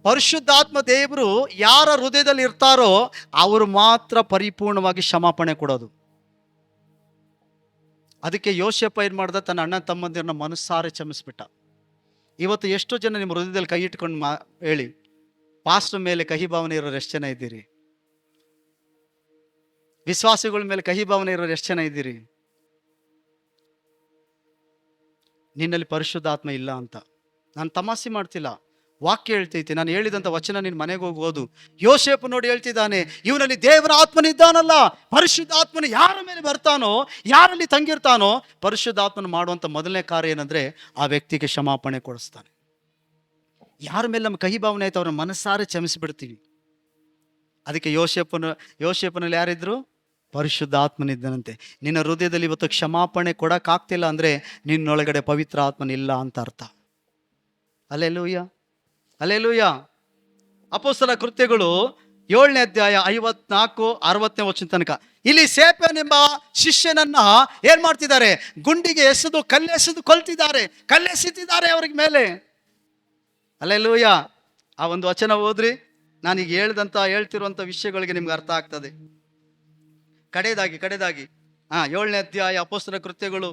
ಪರಿಶುದ್ಧಾತ್ಮ ದೇವರು ಯಾರ ಹೃದಯದಲ್ಲಿ ಇರ್ತಾರೋ ಅವರು ಮಾತ್ರ ಪರಿಪೂರ್ಣವಾಗಿ ಕ್ಷಮಾಪಣೆ ಕೊಡೋದು. ಅದಕ್ಕೆ ಯೋಸೇಫ ಏನ್ ಮಾಡ್ದ? ತನ್ನ ಅಣ್ಣ ತಮ್ಮಂದಿರನ್ನ ಮನಸ್ಸಾರೆ ಕ್ಷಮಿಸ್ಬಿಟ್ಟ. ಇವತ್ತು ಎಷ್ಟೋ ಜನ ನಿಮ್ಮ ಹೃದಯದಲ್ಲಿ ಕೈ ಇಟ್ಕೊಂಡು ಹೇಳಿ, ಪಾಸ್ಟರ್ ಮೇಲೆ ಕಹಿ ಭಾವನೆ ಇರೋರು ಎಷ್ಟು ಜನ ಇದ್ದೀರಿ? ವಿಶ್ವಾಸಿಗಳ ಮೇಲೆ ಕಹಿ ಭಾವನೆ ಇರೋರು ಎಷ್ಟು ಜನ ಇದ್ದೀರಿ? ನಿನ್ನಲ್ಲಿ ಪರಿಶುದ್ಧಾತ್ಮ ಇಲ್ಲ ಅಂತ ನಾನು ತಮಾಷೆ ಮಾಡ್ತಿಲ್ಲ, ವಾಕ್ಯ ಹೇಳ್ತೈತಿ. ನಾನು ಹೇಳಿದಂಥ ವಚನ ನಿನ್ನ ಮನೆಗೆ ಹೋಗಿ ಓದು. ಯೋಸೇಫ ನೋಡಿ ಹೇಳ್ತಿದ್ದಾನೆ, ಇವನಲ್ಲಿ ದೇವರ ಆತ್ಮನಿದ್ದಾನಲ್ಲ. ಪರಿಶುದ್ಧಾತ್ಮನ ಯಾರ ಮೇಲೆ ಬರ್ತಾನೋ, ಯಾರಲ್ಲಿ ತಂಗಿರ್ತಾನೋ, ಪರಿಶುದ್ಧಾತ್ಮನ ಮಾಡುವಂಥ ಮೊದಲನೇ ಕಾರ್ಯ ಏನಂದ್ರೆ ಆ ವ್ಯಕ್ತಿಗೆ ಕ್ಷಮಾಪಣೆ ಕೊಡಿಸ್ತಾನೆ. ಯಾರ ಮೇಲೆ ನಮ್ಮ ಕಹಿ ಭಾವನೆ ಆಯ್ತು ಅವ್ರನ್ನ ಮನಸ್ಸಾರೆ ಕ್ಷಮಿಸಿಬಿಡ್ತೀವಿ. ಅದಕ್ಕೆ ಯೋಸೇಫನಲ್ಲಿ ಯಾರಿದ್ರು? ಪರಿಶುದ್ಧಾತ್ಮನಿದ್ದನಂತೆ. ನಿನ್ನ ಹೃದಯದಲ್ಲಿ ಇವತ್ತು ಕ್ಷಮಾಪಣೆ ಕೊಡಕ್ಕಾಗ್ತಿಲ್ಲ ಅಂದರೆ ನಿನ್ನೊಳಗಡೆ ಪವಿತ್ರ ಆತ್ಮನಿಲ್ಲ ಅಂತ ಅರ್ಥ. ಅಲ್ಲೇಲೂಯ್ಯ. ಅಪೊಸ್ತಲ ಕೃತ್ಯಗಳು 7ನೇ ಅಧ್ಯಾಯ 54-60ನೇ ವಚನ ತನಕ ಇಲ್ಲಿ ಸೇಪನೆಂಬ ಶಿಷ್ಯನನ್ನ ಏನ್ ಮಾಡ್ತಿದ್ದಾರೆ? ಗುಂಡಿಗೆ ಕಲ್ಲೆಸೆದು ಕೊಲ್ತಿದ್ದಾರೆ, ಕಲ್ಲೆಸಿದ್ದಾರೆ ಅವ್ರಿಗೆ ಮೇಲೆ. ಅಲ್ಲೇಲೂಯ್ಯ. ಆ ಒಂದು ವಚನ ಓದ್ರಿ, ನಾನೀಗ ಹೇಳ್ತಿರುವಂಥ ವಿಷಯಗಳಿಗೆ ನಿಮ್ಗೆ ಅರ್ಥ ಆಗ್ತದೆ. ಕಡೆದಾಗಿ 7ನೇ ಅಧ್ಯಾಯ ಅಪೊಸ್ತಲ ಕೃತ್ಯಗಳು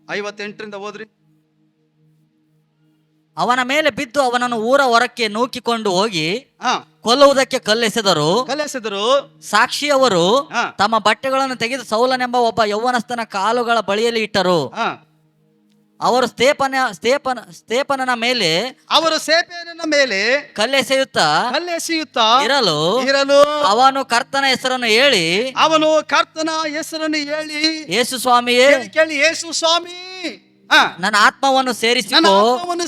58ರಿಂದ ಓದ್ರಿ. ಅವನ ಮೇಲೆ ಬಿದ್ದು ಅವನನ್ನು ಊರ ಹೊರಕ್ಕೆ ನೂಕಿಕೊಂಡು ಹೋಗಿ ಕೊಲ್ಲುವುದಕ್ಕೆ ಕಲ್ಲೆಸೆದರು. ಸಾಕ್ಷಿಯವರು ತಮ್ಮ ಬಟ್ಟೆಗಳನ್ನು ತೆಗೆದು ಸೌಲನೆಂಬ ಒಬ್ಬ ಯೌವನಸ್ಥನ ಕಾಲುಗಳ ಬಳಿಯಲ್ಲಿ ಇಟ್ಟರು. ಅವರು ಸ್ತೇಫನನ ಮೇಲೆ ಕಲ್ಲೆಸೆಯುತ್ತಾ ಇರಲು ಅವನು ಕರ್ತನ ಹೆಸರನ್ನು ಹೇಳಿ ಯೇಸು ಸ್ವಾಮಿಯೇ, ಯೇಸು ಸ್ವಾಮಿ, ನನ್ನ ಆತ್ಮವನ್ನು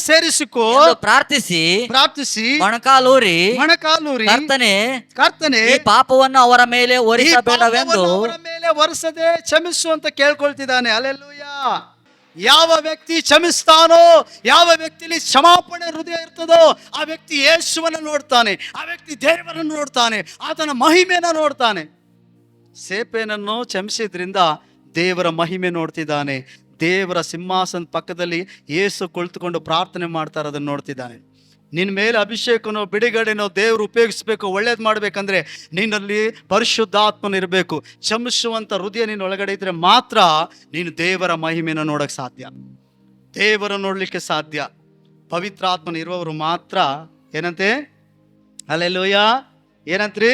ಸೇರಿಸಿಕೋ ಪ್ರಾರ್ಥಿಸಿ ಮೊಣಕಾಲೂರಿ ಕರ್ತನೆ ಈ ಪಾಪವನ್ನು ಅವರ ಮೇಲೆ ಹೊರಿಸಬೇಡವೆಂದು ಹೊರಿಸದೆ ಕ್ಷಮಿಸು ಅಂತ ಕೇಳ್ಕೊಳ್ತಿದ್ದಾನೆ. ಹಲ್ಲೆಲೂಯಾ. ಯಾವ ವ್ಯಕ್ತಿ ಕ್ಷಮಿಸ್ತಾನೋ, ಯಾವ ವ್ಯಕ್ತಿಲಿ ಕ್ಷಮಾಪಣೆ ಹೃದಯ ಇರ್ತದೋ ಆ ವ್ಯಕ್ತಿ ಯೇಸುವನ್ನು ನೋಡ್ತಾನೆ, ಆ ವ್ಯಕ್ತಿ ದೇವರನ್ನು ನೋಡ್ತಾನೆ, ಆತನ ಮಹಿಮೆಯನ್ನು ನೋಡ್ತಾನೆ. ಸೇಪೇನನ್ನು ಕ್ಷಮಿಸಿದ್ರಿಂದ ದೇವರ ಮಹಿಮೆ ನೋಡ್ತಿದ್ದಾನೆ. ದೇವರ ಸಿಂಹಾಸನ ಪಕ್ಕದಲ್ಲಿ ಯೇಸು ಕುಳಿತುಕೊಂಡು ಪ್ರಾರ್ಥನೆ ಮಾಡ್ತಾರೆ, ಅದನ್ನು ನೋಡ್ತಿದ್ದಾನೆ. ನಿನ್ನ ಮೇಲೆ ಅಭಿಷೇಕನೋ ಬಿಡುಗಡೆನೋ ದೇವರು ಉಪಯೋಗಿಸ್ಬೇಕು, ಒಳ್ಳೇದು ಮಾಡಬೇಕಂದ್ರೆ ನಿನ್ನಲ್ಲಿ ಪರಿಶುದ್ಧಾತ್ಮನ ಇರಬೇಕು. ಕ್ಷಮಿಸುವಂಥ ಹೃದಯ ನಿನ್ನ ಒಳಗಡೆ ಇದ್ರೆ ಮಾತ್ರ ನೀನು ದೇವರ ಮಹಿಮೆನ ನೋಡೋಕ್ಕೆ ಸಾಧ್ಯ, ದೇವರ ನೋಡಲಿಕ್ಕೆ ಸಾಧ್ಯ. ಪವಿತ್ರಾತ್ಮನ ಇರುವವರು ಮಾತ್ರ ಏನಂತೆ ಹಲ್ಲೆಲೂಯ. ಏನಂತ್ರಿ?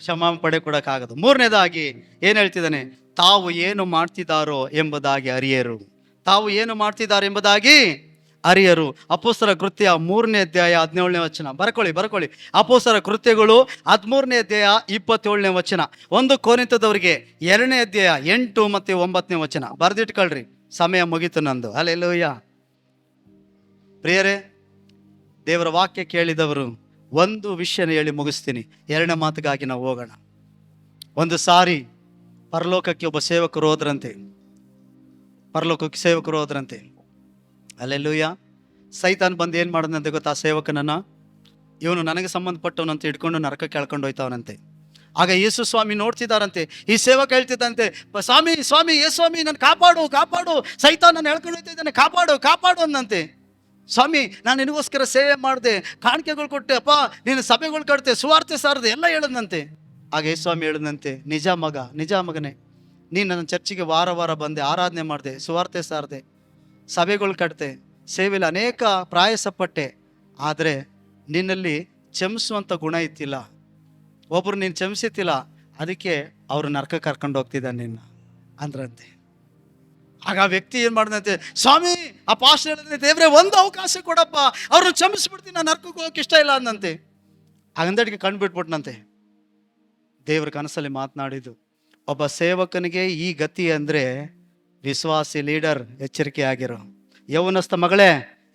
ಕ್ಷಮಾಪಣೆ ಕೊಡಕ್ಕಾಗದು. ಮೂರನೇದಾಗಿ ಏನ್ ಹೇಳ್ತಿದ್ದಾನೆ? ತಾವು ಏನು ಮಾಡ್ತಿದ್ದಾರೋ ಎಂಬುದಾಗಿ ಅರಿಯರು. ತಾವು ಏನು ಮಾಡ್ತಿದ್ದಾರೆ ಎಂಬುದಾಗಿ ಅರಿಯರು. ಅಪೊಸ್ತಲರ ಕೃತ್ಯ 3ನೇ ಅಧ್ಯಾಯ 17ನೇ ವಚನ. ಬರ್ಕೊಳ್ಳಿ. ಅಪೊಸ್ತಲರ ಕೃತ್ಯಗಳು 13ನೇ ಅಧ್ಯಾಯ 27ನೇ ವಚನ. 1 ಕೊರಿಂಥದವರಿಗೆ 2ನೇ ಅಧ್ಯಾಯ 8 ಮತ್ತು 9ನೇ ವಚನ. ಬರೆದಿಟ್ಕೊಳ್ರಿ, ಸಮಯ ಮುಗೀತು ನಂದು. ಹಲ್ಲೆಲೂಯ. ಪ್ರಿಯರೇ, ದೇವರ ವಾಕ್ಯ ಕೇಳಿದವರು ಒಂದು ವಿಷಯನ ಹೇಳಿ ಮುಗಿಸ್ತೀನಿ. 2ನೇ ಮಾತಿಗಾಗಿ ನಾವು ಹೋಗೋಣ. ಒಂದು ಸಾರಿ ಪರಲೋಕಕ್ಕೆ ಒಬ್ಬ ಸೇವಕರು ಹೋದ್ರಂತೆ. ಹಲ್ಲೆಲೂಯ. ಸೈತಾನ್ ಬಂದು ಏನು ಮಾಡಿದಂತೆ ಗೊತ್ತಾ? ಆ ಸೇವಕನನ್ನ, ಇವನು ನನಗೆ ಸಂಬಂಧಪಟ್ಟವನಂತ ಹಿಡ್ಕೊಂಡು ನರಕಕ್ಕೆ ಎಳ್ಕೊಂಡು ಹೋಯ್ತವನಂತೆ. ಆಗ ಯೇಸು ಸ್ವಾಮಿ ನೋಡ್ತಿದ್ದಾರಂತೆ. ಈ ಸೇವಕ ಹೇಳ್ತಿದ್ದಂತೆ, ಸ್ವಾಮಿ ಸ್ವಾಮಿ ಯೇಸು ಸ್ವಾಮಿ, ನನ್ನ ಕಾಪಾಡು, ಸೈತಾನ್ ನನ್ನ ಎಳ್ಕೊಂಡು ಹೋಯ್ತಿದ್ದಾನೆ, ಕಾಪಾಡು ಅಂದಂತೆ. ಸ್ವಾಮಿ, ನಾನು ನಿನಗೋಸ್ಕರ ಸೇವೆ ಮಾಡಿದೆ, ಕಾಣಿಕೆಗಳು ಕೊಟ್ಟೆ ಅಪ್ಪ, ನೀನು ಸಭೆಗಳು ಕಟ್ತೆ, ಸುವಾರ್ತೆ ಸಾರದೆ ಎಲ್ಲ ಹೇಳದಂತೆ. ಆಗ ಯೇಸು ಸ್ವಾಮಿ ಹೇಳಿದಂತೆ, ನಿಜ ಮಗನೇ, ನೀನು ನನ್ನ ಚರ್ಚಿಗೆ ವಾರ ಬಂದೆ, ಆರಾಧನೆ ಮಾಡಿದೆ, ಸುವಾರ್ತೆ ಸಾರದೆ, ಸಭೆಗಳು ಕಟ್ತೆ, ಸೇವೆಯಲ್ಲಿ ಅನೇಕ ಪ್ರಯಾಸಪಟ್ಟೆ, ಆದರೆ ನಿನ್ನಲ್ಲಿ ಕ್ಷಮಿಸುವಂಥ ಗುಣ ಇತ್ತಿಲ್ಲ. ಒಬ್ಬರು ನೀನು ಕ್ಷಮಿಸಿತ್ತಿಲ್ಲ, ಅದಕ್ಕೆ ಅವರು ನರಕಕ್ಕೆ ಕರ್ಕೊಂಡು ಹೋಗ್ತಿದ್ದಾನೆ ನಿನ್ನ ಅಂದ್ರಂತೆ. ಆಗ ಆ ವ್ಯಕ್ತಿ ಏನು ಮಾಡಿದಂತೆ, ಸ್ವಾಮಿ ಆ ಪಾಸ್ಟರ್ ಹೇಳಿದ್ರೆ, ದೇವ್ರೆ ಒಂದು ಅವಕಾಶ ಕೊಡಪ್ಪ, ಅವ್ರನ್ನ ಕ್ಷಮಿಸ್ಬಿಡ್ತೀನಿ, ನಾನು ನರಕಕ್ಕೆ ಹೋಗಕ್ಕೆ ಇಷ್ಟ ಇಲ್ಲ ಅಂದಂತೆ. ಅಂದಡಿಗೆ ಕಣ್ಣು ಬಿಟ್ಬಿಟ್ನಂತೆ. ದೇವ್ರ ಕನಸಲ್ಲಿ ಮಾತನಾಡಿದ್ದು, ಒಬ್ಬ ಸೇವಕನಿಗೆ ಈ ಗತಿ ಅಂದರೆ ವಿಶ್ವಾಸಿ ಲೀಡರ್ ಎಚ್ಚರಿಕೆ ಆಗಿರೋ, ಯೌವನಸ್ಥ ಮಗಳೇ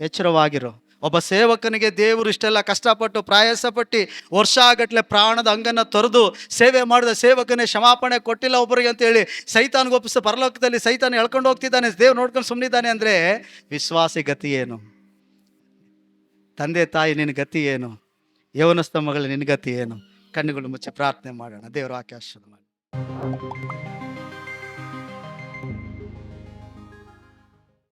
ಎಚ್ಚರವಾಗಿರೋ. ಒಬ್ಬ ಸೇವಕನಿಗೆ ದೇವರು ಇಷ್ಟೆಲ್ಲ ಕಷ್ಟಪಟ್ಟು ಪ್ರಯಾಸಪಟ್ಟು ವರ್ಷಗಟ್ಟಲೆ ಪ್ರಾಣದ ಅಂಗನ್ನ ತೊರೆದು ಸೇವೆ ಮಾಡಿದ ಸೇವಕನೇ ಕ್ಷಮಾಪಣೆ ಕೊಟ್ಟಿಲ್ಲ ಒಬ್ಬರಿಗೆ ಅಂತೇಳಿ ಸೈತಾನ್ಗೆ ಒಪ್ಪಿಸಿ ಪರಲೋಕದಲ್ಲಿ ಸೈತಾನ್ ಎಳ್ಕೊಂಡು ಹೋಗ್ತಿದ್ದಾನೆ, ದೇವ್ರು ನೋಡ್ಕೊಂಡು ಸುಮ್ಮನಿದ್ದಾನೆ ಅಂದರೆ ವಿಶ್ವಾಸಿ ಗತಿ ಏನು? ತಂದೆ ತಾಯಿ ನಿನ್ನ ಗತಿ ಏನು? ಯೌವನಸ್ಥ ಮಗಳ ನಿನ್ನ ಗತಿ ಏನು? ಕಣ್ಣುಗಳು ಮುಚ್ಚಿ ಪ್ರಾರ್ಥನೆ ಮಾಡೋಣ. ದೇವರು ಆಕಾಶ ಮಾಡಿ.